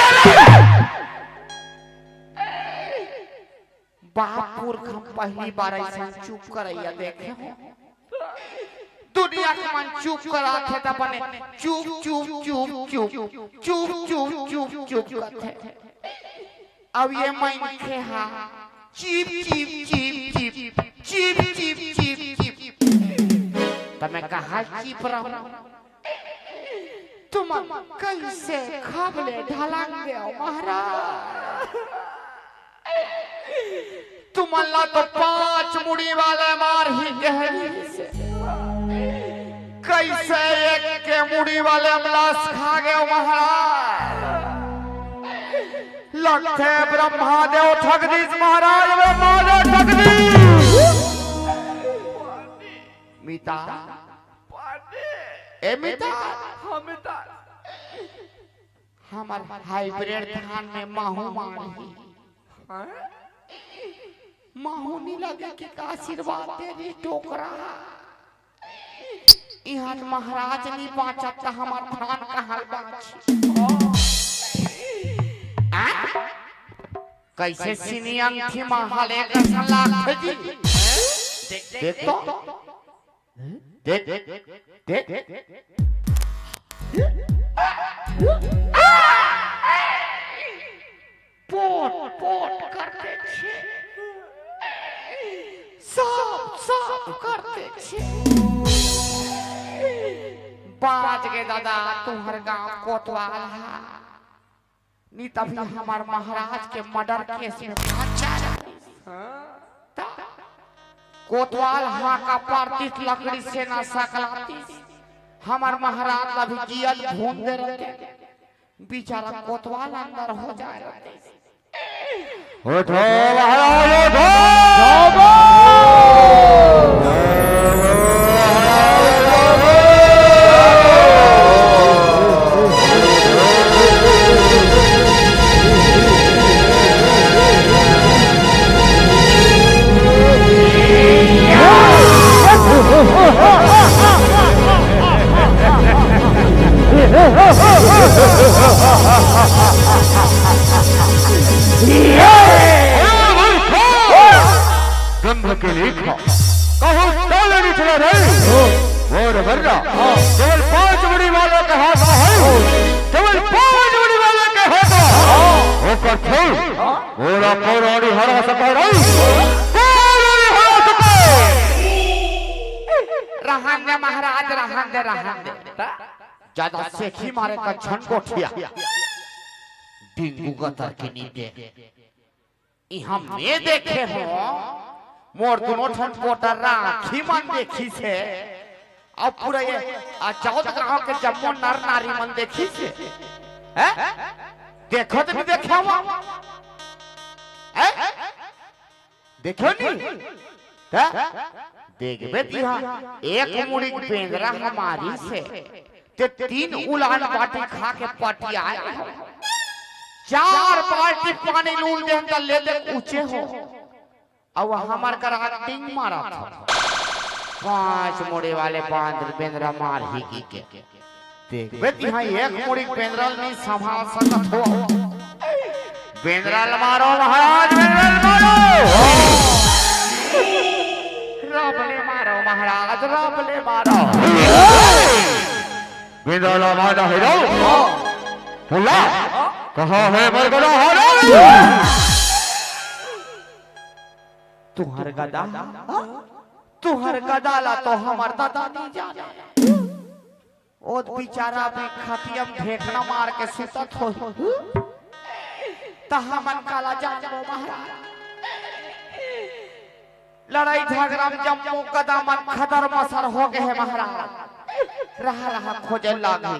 बापुर हम पहली बार ऐसा चुप करैया देखे हो दुनिया के मन चुप करा थे त बने चुप चुप चुप चुप चुप चुप चुप चुप करते अब ये मैं खे हां चीप चीप चीप चीप चीप चीप चीप चीप त मैं कहा चीप रहा तुम कैसे खबले ढलांगे महाराज तुम अल्लाह तो 5 मुड़ी वाले मार ही गहरी से कैसे एक के मुड़ी वाले अमलास खा गए महाराज लखे ब्रह्मादेव ठगदीश महाराज ब्रह्मादेव ठगदीश मीता ए मीता हमार हाइब्रिड धान में माहू मारी माहू नहीं लगे कि का आशीर्वाद तेरी टोकरा यहाँ महाराज नहीं बाँचत हमार धान का हाल कैसे सिनियन थी महाले कैसा लाख जी देख तो देख देख पोट पोट करते छे सब सब करते छे बाज के दादा तुम्हारे गांव कोतवाल है नी तभी हमार महाराज के मर्डर केस में कोतवाल हाँ का पार्टिस लकड़ी से ना सकलाती हमार महाराज अभी जियल भून दे रहे बेचारा कोतवाल अंदर हो जाए उठो महाराज ब्रह्म के लेखा कहो ताले नहीं चला रहे और वर्रा केवल 5 बड़ी वालों के हाथ में है केवल 5 बड़ी वालों के हाथ में होकर छोड़ ओरा कोरानी हरा सका रही कोरानी हरा सका रहन दे महाराज रहन दे ज्यादा सेखी मारे का झनकोठिया डिंगू गतर के नीचे हम ने देखे हो मोर दोनों ठन पोटर राखी मन देखी से अब पूरा ये चौथ गांव के जम्मू नर नारी मन देखी से हैं देखो तो नहीं देखा हुआ हैं देखो नहीं देखबे दिहा एक मुड़ी पेंगरा हमारी से ते 3 उलान बाटी खा के पाटी आए 4 बाल्टी पानी लूल दे हम ले ले ऊंचे हो अब हमार कर टिंग मारा था 5 मुड़ी वाले बांध बेंद्रा मार ही की के देखबे यहाँ एक मुड़ी बेंद्रा नहीं संभाल सकत हो बेंद्रा मारो महाराज बेंद्रा मारो रबले मारो महाराज रबले मारो बेंद्रा मारा है रो बोला कहाँ है मरगड़ा हारा तुहर गदा ला तो हमार दादा नहीं जाने ओ बेचारा भी खतियम ढेकना मार के सुतत हो त हमन काला जानो महाराज लड़ाई झगड़ा में जम्मू कदम खदर मसर हो गए है महाराज रहा रहा खोजे लागे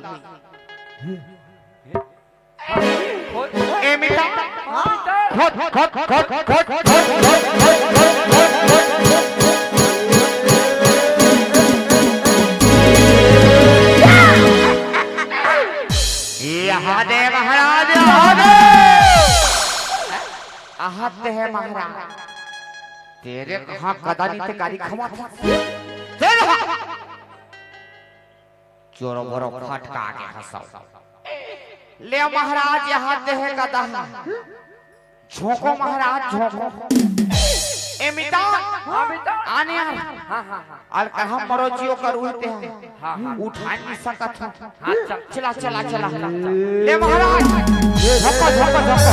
ए मिटा खट यहाँ दे महाराज आहत है महाराज तेरे कहाँ कदानी ते गाड़ी खमा था चोरो बोरो फटका के हंसा ले महाराज यहाँ दे है गदा झोंको महाराज झोंको ए मिटा आने और कहा मरो जियो कर उठते हैं उठा नहीं सकत चला चला चला ले महाराज झपा झपा झपा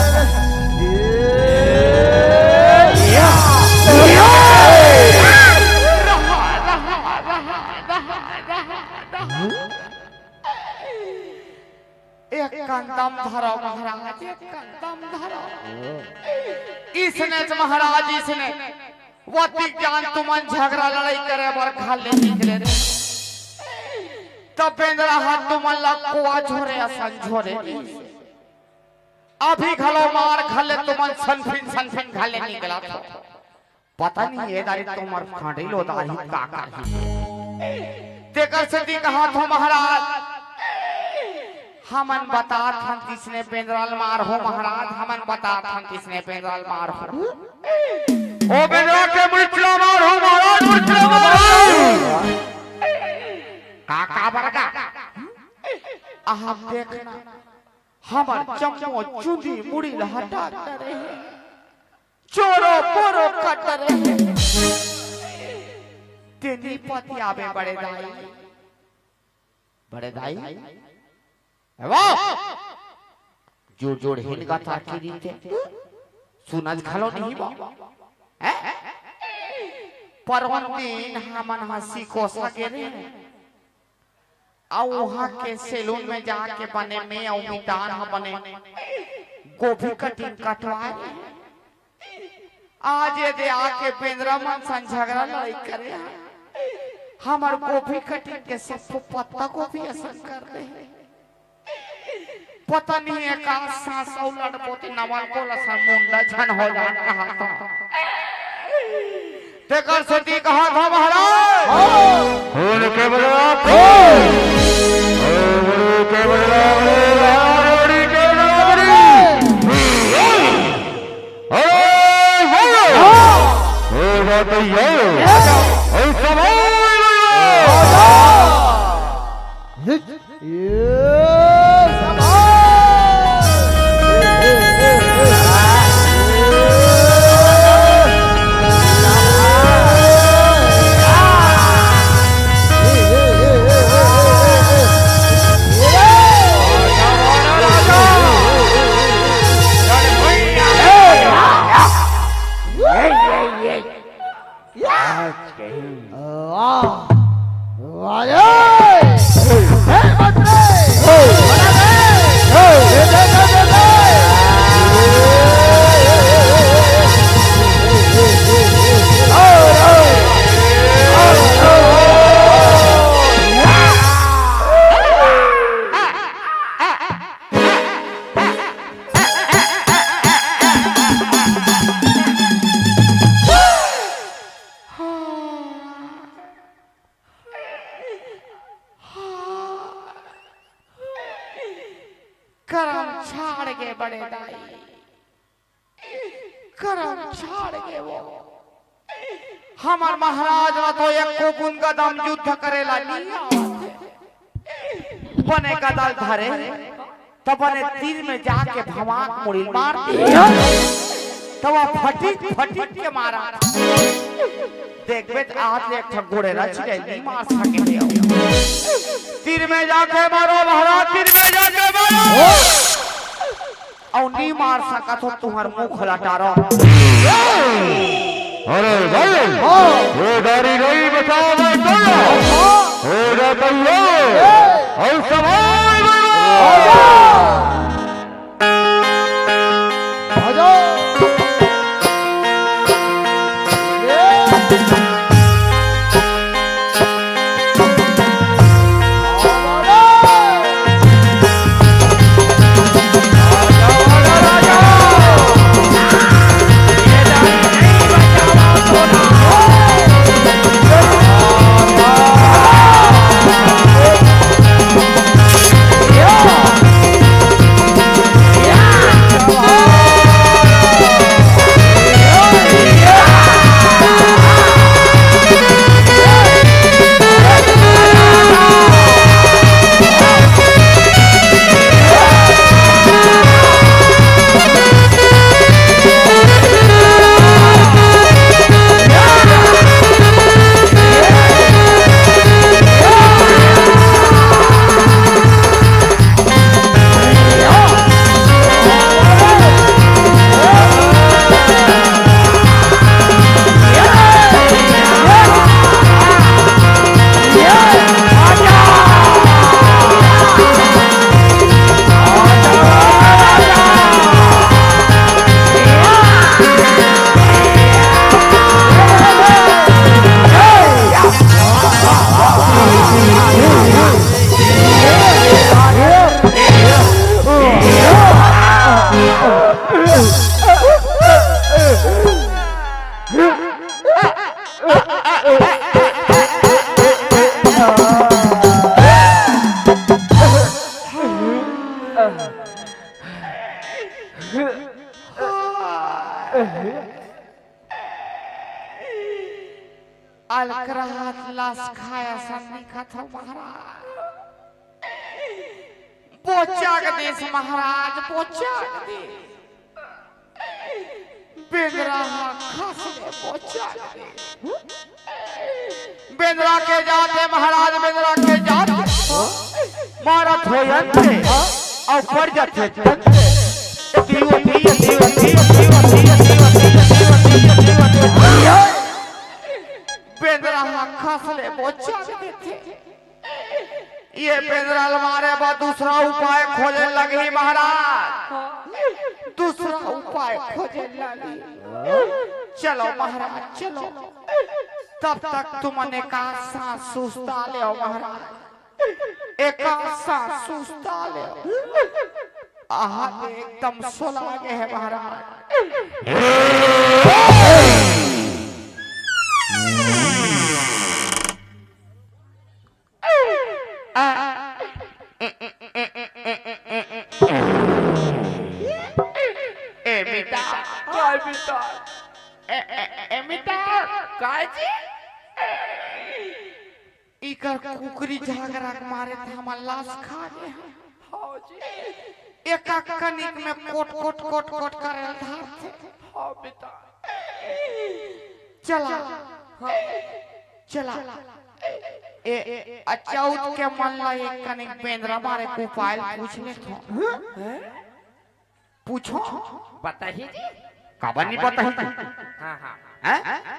एक कंदम धरो महाराज एक कंदम धरो इसने महाराज इसने वती जान तुमन झगड़ा लड़ाई करे बर खाले निकले रे तब बेंद्रा हाथ तुमन ला कुआ झोरे असन झोरे अभी घलो मार खले तुमन सनफिन घले निकला था पता नहीं ये दारी तुमर फाड़ी लो दारी का ही तेकर से दी कहा था महाराज हमन बता था किसने पेंद्राल मार हो महाराज हमन बता था किसने पेंद्राल मार हो ओ बेंद्रा के मुर्चला मार हो महाराज मुर्चला मार काका बरगा आप देखना हमर चम्मो चुंदी मुड़ी हटा करे चोरो पोरो कट रहे तेनी पति आवे बड़े दाई वाह जोड़ जोड़ हिनगा ताकी दीते सुनज खलो नहीं बा परवन दिन हमन हंसी कोसा के रे आ वहां के सैलून में जाके बने में औ मितान ह बने गोभी कटिंग कटवाए आज ये दे आके पेंद्रा मन सन झगड़ा लड़ाई करे हमर गोभी कटिंग के सब पत्ता गोभी असर कर रहे पता नहीं है का सांस और लड़पोती नवाल को लसन मुंडा झन हो जान कहा था तेकर सती कहा था महाराज फूल के बदला फूल के बदला लोड़ी के लोड़ी हो बात ये ओ समय करम छाड़ के बड़े दाई करम छाड़ के वो हमार महाराज न तो एक कोकुन का दम युद्ध करेला नहीं बने का दल धरे तब बने तीर में जाके भवाक मुड़ी मार दिया तब फटिक के मारा देखबे आज एक ठगोड़े रच गए नहीं मार सके तीर में जाके मारो महाराज तीर में जाके मारो और नहीं मार सका तो तुम्हार मुंह खुला टारो अरे भाई वो गाड़ी नहीं बचाओ मैं हो जाता और समय अलकरात लाश खाया सन्नी कथा महाराज बोचाग देश महाराज बोचाग देश बेंद्रा खसले बोचाग देश बेंद्रा के जाते महाराज बेंद्रा के जाते मारत हो यंते और पड़ जाते तंते दियो दियो दियो दियो दियो दियो दियो बेंद्रा खसले बोचाग देते ये बेंद्रा मारे बाद दूसरा उपाय खोजने लगी महाराज दूसरा उपाय खोजने लगी चलो महाराज चलो तब तक तुमने का सांस सुस्ता ले महाराज एक सांस सुस्ता ले आहा एकदम सोला गए है महाराज इकर कुकरी झागरा मारे थे हम लाश खा गए हां जी एक कनिक में कोट कोट कोट कोट करे धार थे हां बेटा चला चला ए अचाउत के मन ला एक कनिक बेंद्रा मारे को पायल पूछ ले तो पूछो बताइए जी काबनी बताही हां हां हैं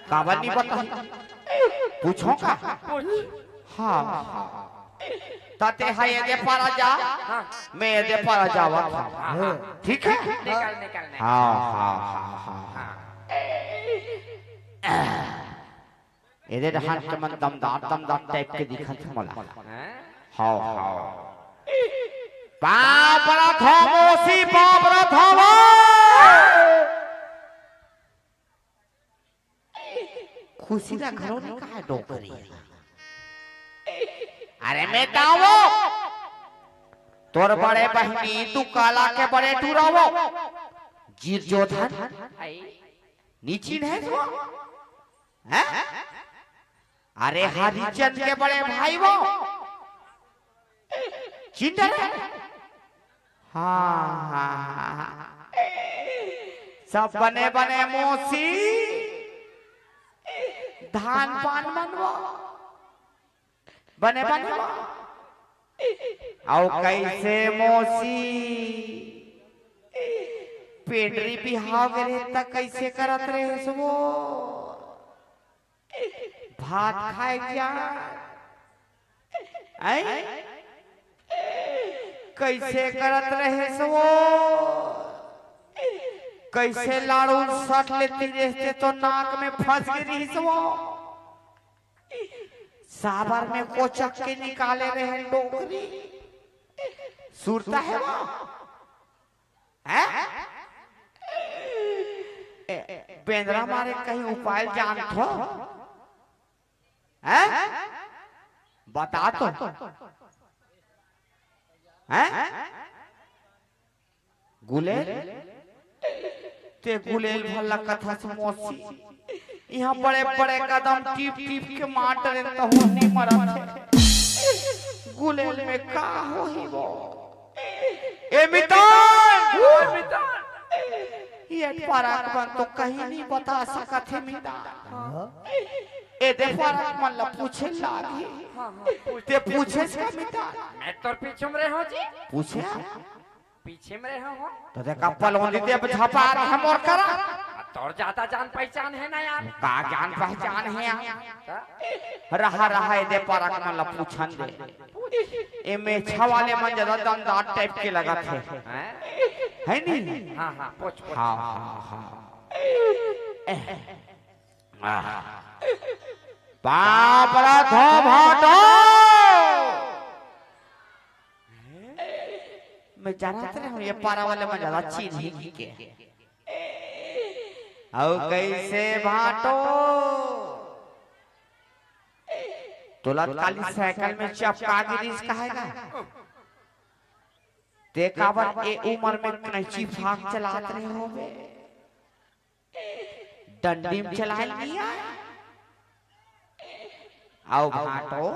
काबनी बताही पूछो का हाँ ताते है ये दे पारा जा मैं ये दे पारा जावा ठीक है निकाल निकाल हाँ हाँ हाँ हाँ ये दे हाथ के मन दमदार टाइप के दिखत मला हाँ हाँ बाबरा थमोसी बाबरा थमा खुशी का घरों ने कहा डोकरी अरे मैं तावो तोर बड़े बहनी तू काला के बड़े टूरावो जीर जोधन नीचिन है तो हैं अरे हरिचंद के बड़े भाई वो चिंडर हाँ हाँ सब बने बने मोसी धान पान मनवा बने बनवा आओ कैसे मोसी पेंडरी बिहाव करे तक कैसे करत रहे सो भात खाए क्या आई कैसे करत रहे सो कैसे लाड़ू सट लेती रहते तो नाक में फंस गई सो साबर में कोचक के निकाले रहे डोकरी सुरता है बेंद्रा मारे कहीं उपाय जान थो हैं बता तो हैं गुलेल ते गुलेल भला कथा समोसी यहाँ बड़े बड़े कदम टीप टीप के मार डरे तो नहीं मरा गुलेल में का हो ही वो ए मितान ये पराक बन तो कहीं नहीं बता सका थे मितान ए दे पराक मन ला पूछे लागी ते पूछे का मितान मैं तो पीछे में रहो जी पूछे पीछे में रहो हो तो दे कपल ओंदी ते छपा रहा मोर करा तोर ज्यादा जान पहचान है ना यार का जान पहचान है रहा रहा दे पराक मन ला पूछन दे ए में छवाले मन ज्यादा दमदार टाइप के लगा थे है नहीं हां हां पूछ पूछ हां हां बाबरा धो भाटो मैं जानत रहा हूं ये पारा वाले में ज्यादा चीज ही के औ कैसे भाटो तोला काली साइकिल में चपका गिरीश कहेगा ते काबर ए उम्र में कैंची भाग चलात रहे होबे डंडी में चला लिया आओ भाटो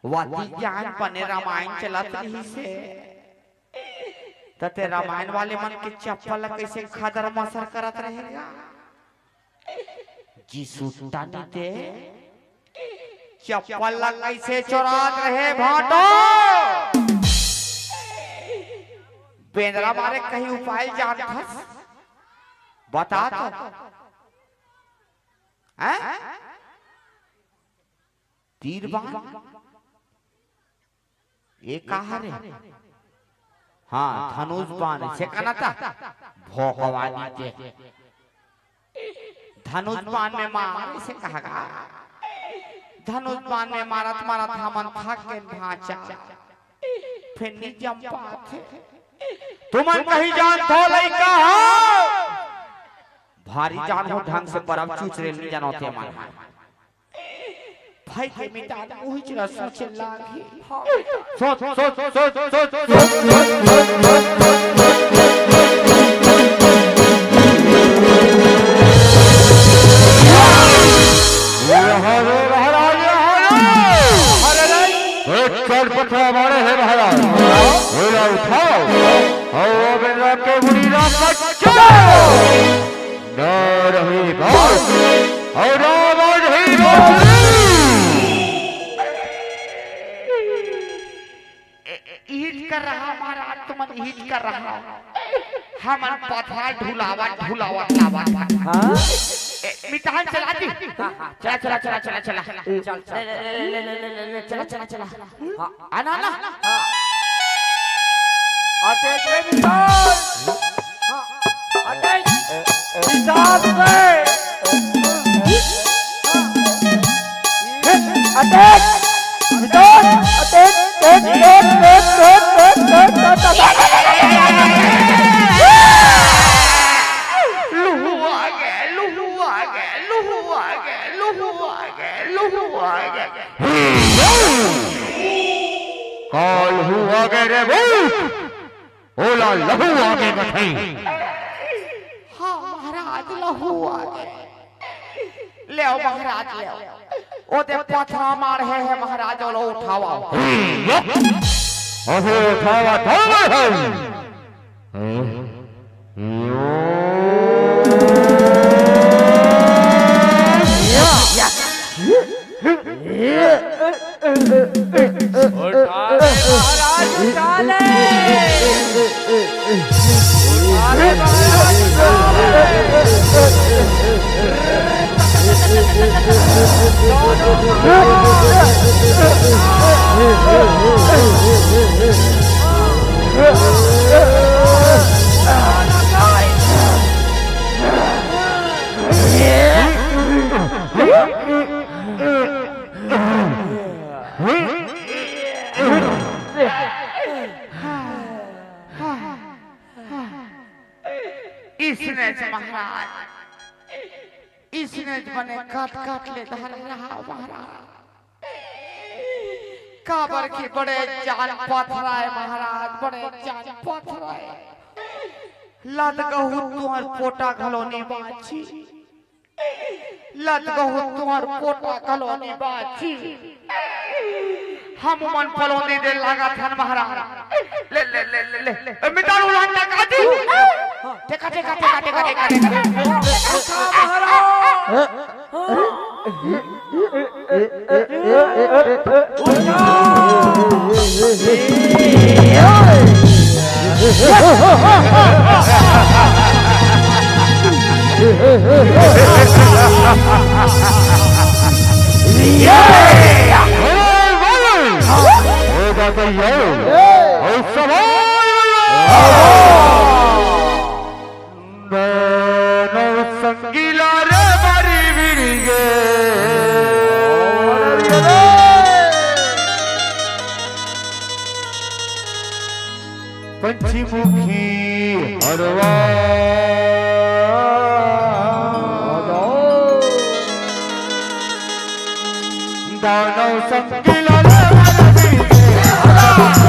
वाती ज्ञान पने रामायण चलत रही से तते रामायण वाले मन के चप्पल कैसे खदर मसर करत रहेगा जी सुट्टा नीते चप्पल कैसे चुरात रहे भाटो बेंद्रा मारे कहीं उपाय जान था बता तो तीर बाण ये कहा रे हाँ धनुष बाण से कहना था भोगवानी के धनुष बाण में मारे से कहा धनुष बाण में मारत मारत हमन थक के ढांचा फिर नी जंपा थे तुमन कहीं जान थो लइका हो भारी जान हो ढंग से परम चूच रे नहीं जानो थे मान भाई के मिटा ओही चला सोच लागी सोच सोच सोच सोच चल पत्थर मारे है महाराज बोला उठाओ और बेंद्रा के बुरी रात का चलो न रही बात और आवाज ही बात हिट कर रहा महाराज तुम हिट कर रहा हम पत्थर ढुलावा ढुलावा लावा हां मिटान चला दी चला चला चला चला चला चल चला चला चला हां आना ना आते रे मिटान हां आते मिटान रे अटैक मिटान अटैक कॉल हुआ गए रे भूत ओला लहू आगे बठाई हाँ महाराज लहू आगे ले आओ महाराज ले आओ ओ दे पत्थर मार है महाराज लो उठावा ओहो उठावा था इसने महाराज इसने बने काट काट ले धर रहा महाराज काबर के बड़े जान पथराए महाराज बड़े जान पथराए लद गहु तुहर पोटा घलोनी बाची लद गहु तुहर पोटा घलोनी बाची हम मन पलोंदी दे लगा थन महाराज ले ले ले ले ले मिटा उड़ान का काटी टेका टेका टेका टेका टेका टेका संगीला रे बारी बिड़गे पंचमुखी हरवा दानव संगीला रे बारी बिड़गे हरवा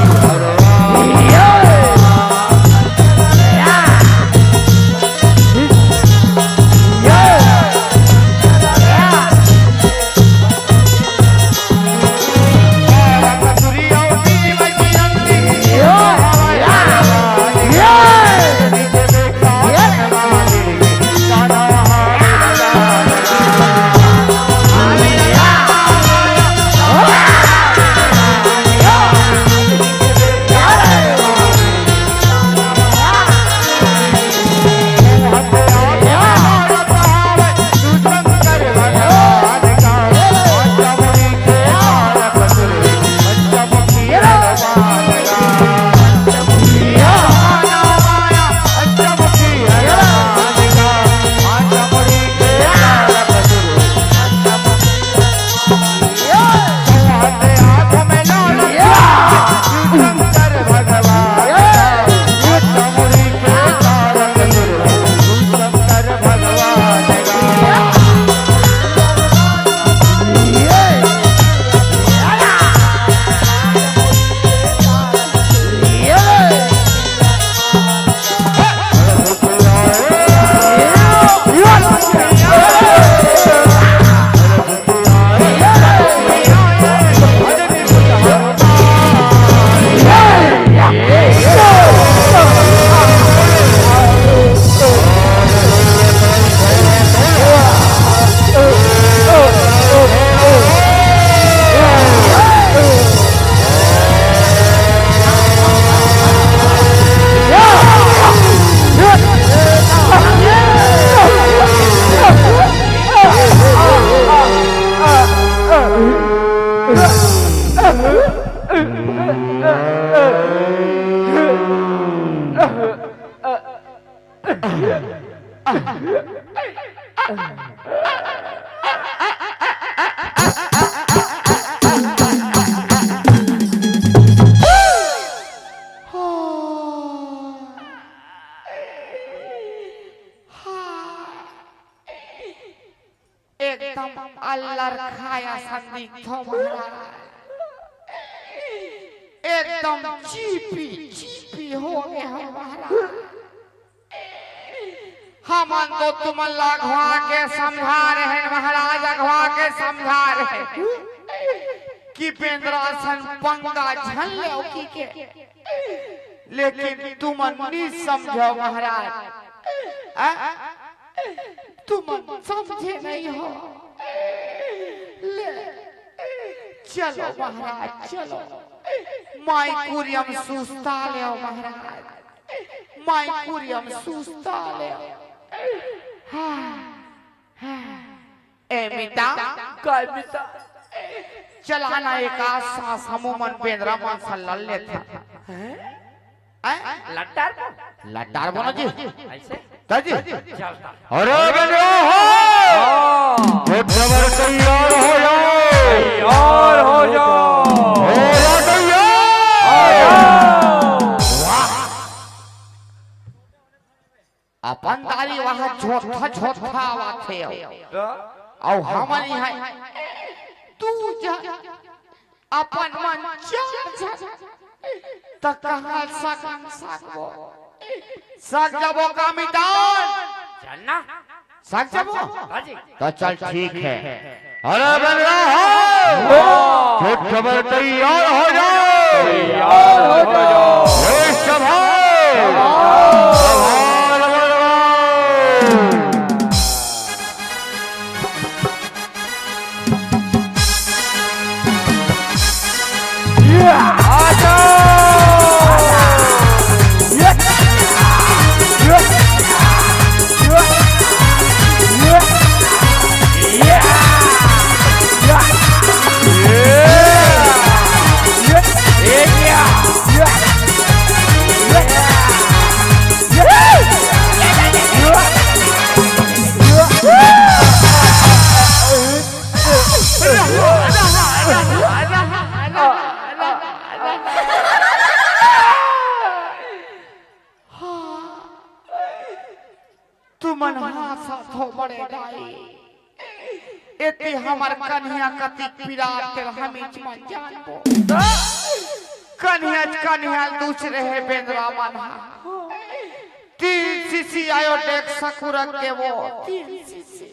एकदम अल्लर खाया संदिग्ध महाराज, एकदम चीपी चीपी हो गए हो महाराज। हम तो तुम अगवा के समझा रहे हैं महाराज, अगवा के समझा रहे हैं कि पेंद्रासन पंगा झल लो की के, लेकिन तुम नहीं समझो महाराज, तुम समझे नहीं हो। ले चलो महाराज चलो, माइकुरियम सुस्ता ले महाराज, माइकुरियम सुस्ता ले। ए मिता काय मिता चलाना एक सांस हमूमन पेंद्रा मन सा लल लेता लट्टार लट्टार बनो जी ऐसे ताजी। चलता अरे बनो हो खबर तैयार हो जाओ, और हो जाओ, अपन दारी वहां झोथा झोथा आवाथे और हमन यहाँ तू जा अपन मन चल त कहां सकन सकबो सक जबो का मिटान चलना सक जबो हाजी तो चल ठीक है। अरे बनो हो खबर तैयार हो जाओ, तैयार हो जाओ, हे सभा तुमन हाथ हो बड़े दाई एते हमर कन्या कति पिरात हमें मन जानबो कन्या दूसरे है बेंद्रा मना तीन सीसी आयो देख सकुरक के वो तीन सीसी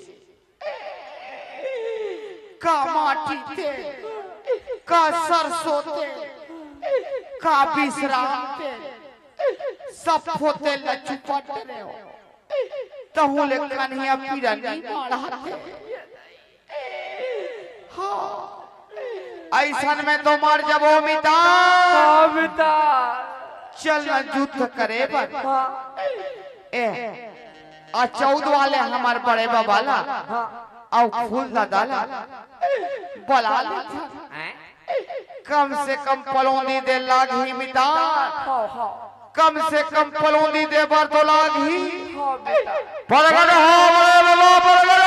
का माटी तेल का सरसों तेल का विश्राम तेल सब होते लचपट रहे हो तहुले कन्या पिरनी मारते। हाँ ऐसन में तो मर जबो मिता मिता चल न युद्ध करे बन ए आ 14 वाले हमार बड़े बाबाला और फूल दादाला बोला कम से कम पलौनी दे लागी मिता, कम से कम पलौनी दे बर तो लागी परगड़ हो बड़े बाबा परगड़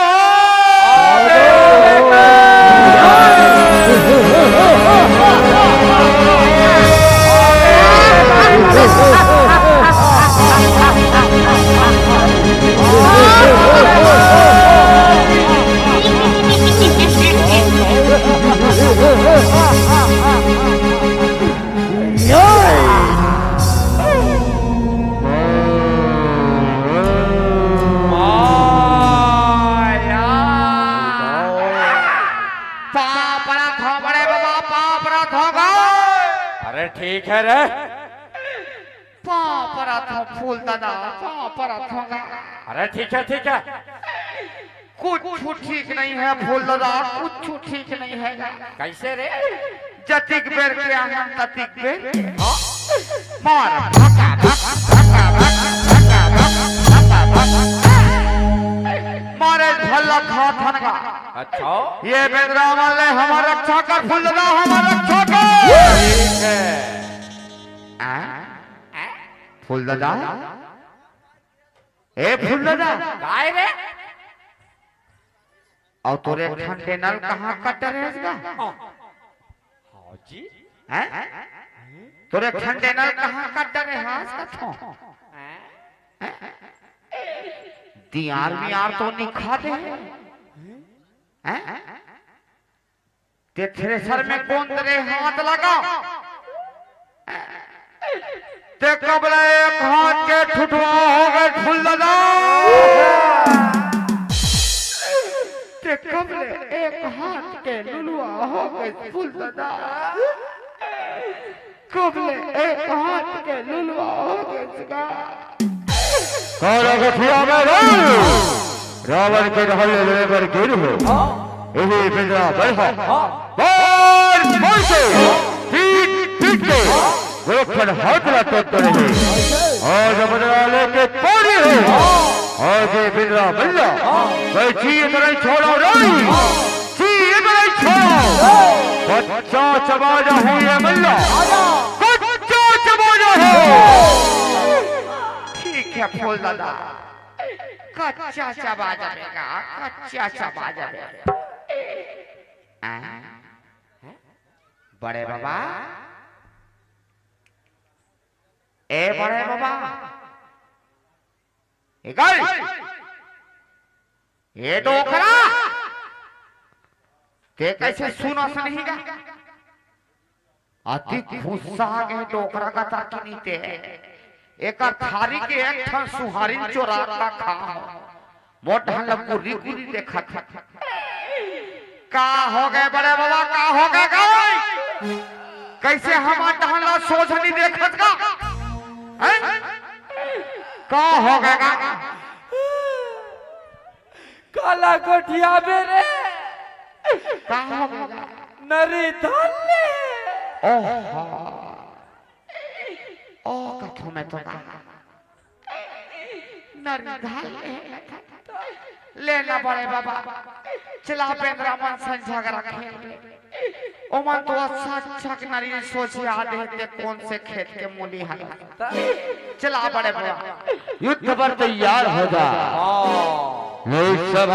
ठीक है रे फूल दादा अरे ठीक है कुछ ठीक नहीं है फूल दादा, कुछ ठीक नहीं है। कैसे रे जतिक बेर के आंगन ततिक बेर मार भका भका मारे झल्ला खा थनगा। अच्छा ये बेदरा वाले हमारा रक्षा कर फूल दादा हमारा रक्षा कर। ठीक है फूल दादा ए फूल दादा काय रे और तोरे ठंडे नल कहाँ कट रहेगा हाँ जी हैं तोरे ठंडे नल कहाँ कट रहे हां कथो दियार मियार तो निखा दे हैं ते थ्रेसर में कौन तेरे हाथ लगा ते कबले एक हाथ के ठुठुआ हो गए फूल दादा ते कबले एक हाथ के लुलुआ हो गए फूल दादा कबले एक हाथ के लुलुआ हो गए इसका काला गठिया में रावण के ढहले ले पर गिर हो यही पिंजरा बैठा और पहुंचे पीट के गोरखन हाथ लाते रहे और जब बदला लेके पड़ी हो और ये पिंजरा बल्ला कोई चीज नहीं छोड़ो नहीं चीज नहीं छोड़ो बच्चा चबाजा हो ये बल्ला बच्चा चबाजा हो ठीक है फूल दादा कच्चा चबा जाएगा कच्चा चबा जाएगा बड़े बाबा ए बड़े बाबा ये डोकरा ते कैसे सुना सुनेगा अति गुस्सा आ गए डोकरा का ताकि नहीं ते एक थारी के एक ठन सुहारी चोरा का खा मोटा लकुरी कुरी देखा था का हो गए बड़े बाबा का हो गए कैसे हम टहला सोच नहीं देखत का हो गए काला कोठिया मेरे का हो गए नरी धाले ओ कथो में तो नरधाल लेना बड़े बाबा चला पेंद्रा मन संझा कर रखे ओ मन तो अच्छा नरी सोच याद है कौन से खेत के मूली हला चला बड़े बाबा युद्ध पर तैयार हो जा हो जाओ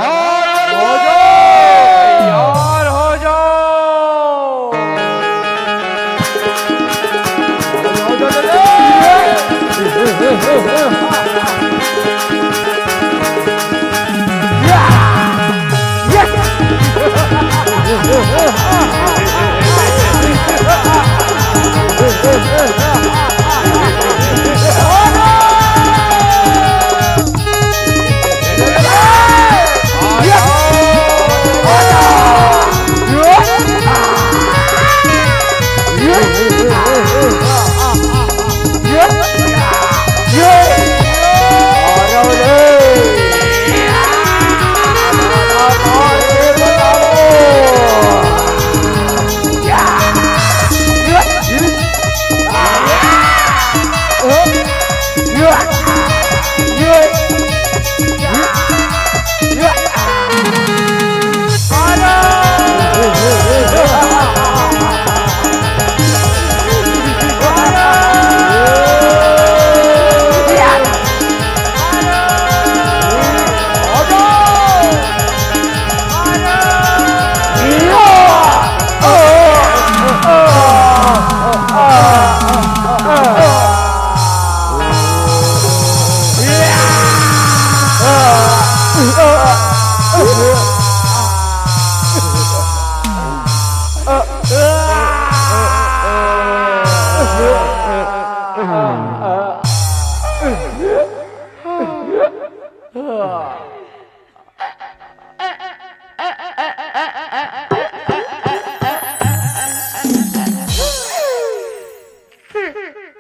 तैयार हो जाओ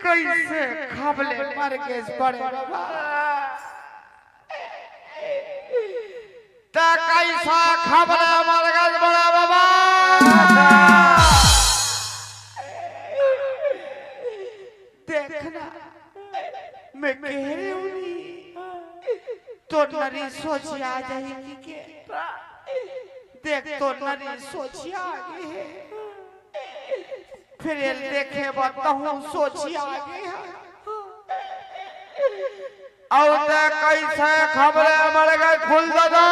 कैसे खबले मर के बड़े बाबा ता कैसा खबले मर के बड़ा बाबा देखना मैं कह रही हूँ तो नरी सोच आ जाएगी के देख तो नरी सोच आ गई है फिर देखे बताऊं सोची आगे अब ते कैसे खबरे मर गए फूल दादा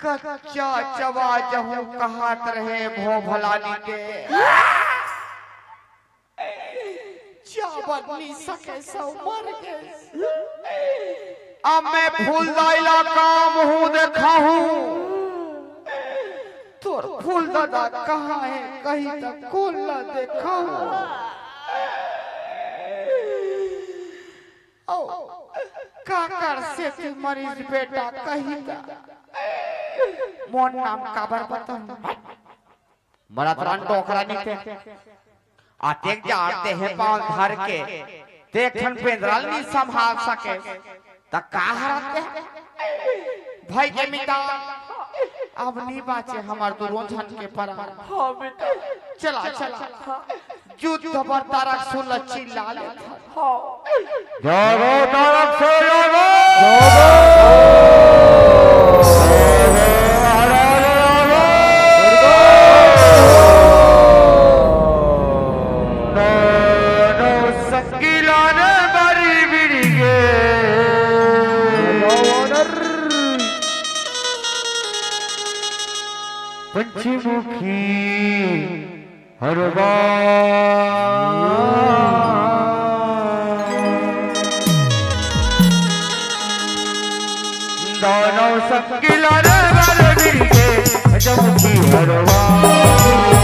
कच्चा चबा जहू कहात रहे भो भलानी के चावनी सके सब मर गए। अब मैं फूल दाइला काम हूँ देखा हूँ तोर फूल दादा कहाँ है कहीं तक कोल ना देखा हूँ। काकर से तू मरीज बेटा कहीं तक मोन नाम काबर बता मरा तरान टोकरा नहीं थे आतेक जाते हैं पांव धर के देखन पेंद्रल नहीं संभाल सके त का हराते भाई के मिटा अब नहीं बाचे हमार तो रोजन के पर हां बेटा चला चला युद्ध पर तारक सुन चिल्ला ले हां जागो तारक से जागो पंचमुखी हरवा दानव संगिला रे वाले बिरगे पंचमुखी हरवा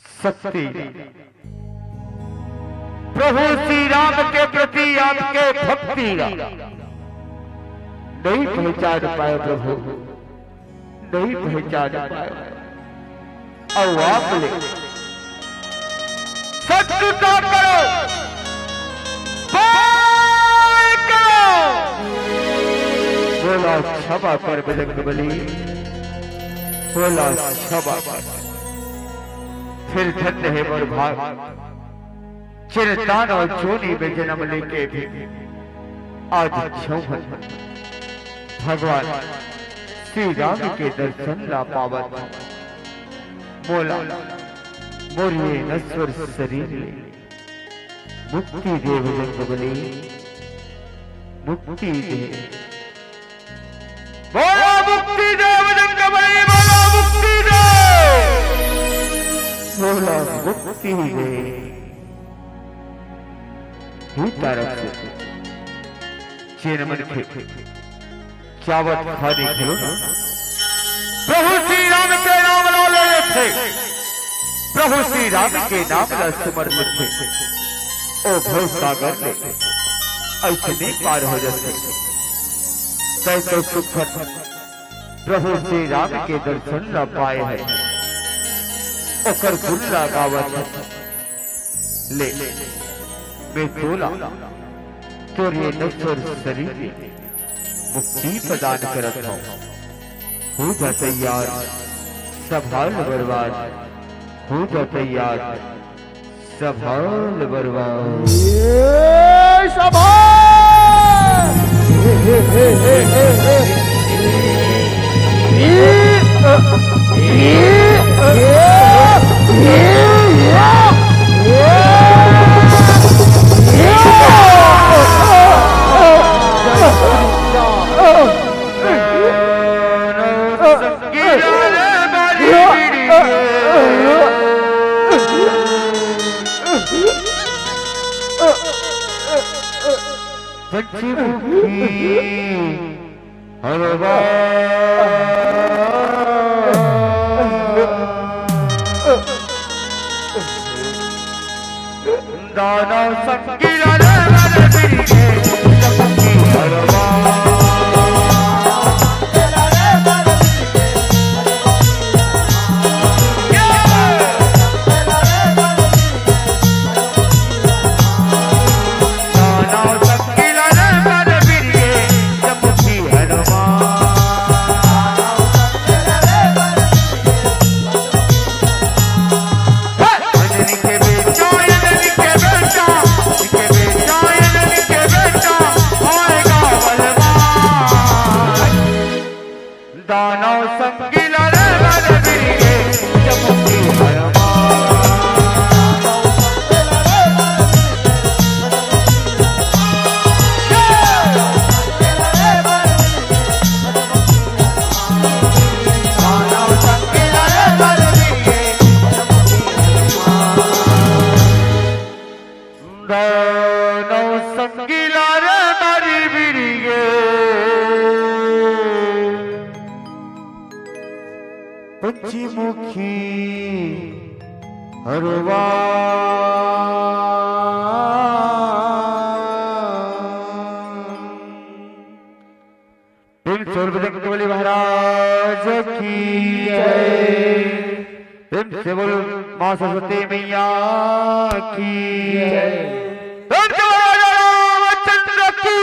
शक्ति प्रभु श्री राम के प्रति आपके भक्ति नहीं पहचान पाए प्रभु नहीं पहचान पाए और आपने सत्ता करो बोला क्षमा कर बजरंग बली बोला क्षमा कर फिर धन्य है मोर भाग चिरतान और चोनी में जन्म लेके भी आज छौहन भगवान श्री राम के दर्शन ला पावत बोला मोर ये नश्वर शरीर मुक्ति दे बजरंग बली मुक्ति दे बोला मुक्ति दे बजरंग बली बोला मुक्ति दे बोला मुक्ति दे ही तारक से चेनमन खे चावत खाने खेलो ना प्रभु श्री राम के नाम ला ले थे प्रभु श्री राम के नाम ला समर्पित थे ओ भव सागर में ऐसे नहीं पार हो जाते कैसे सुख प्रभु श्री राम के दर्शन ला पाए हैं ओकर गुल्ला गावत ले मैं तोला तोरे नश्वर शरीर मुक्ति प्रदान करत हो जा तैयार संभाल बर्बाद हो जा तैयार संभाल बर्बाद दानव संगीला दानव संगीला रे मारी बिरिगे पंचमुखी हरवा केवली महाराज की जय। प्रेम से बोलो मां सरस्वती मैया की जय। रामचंद्र की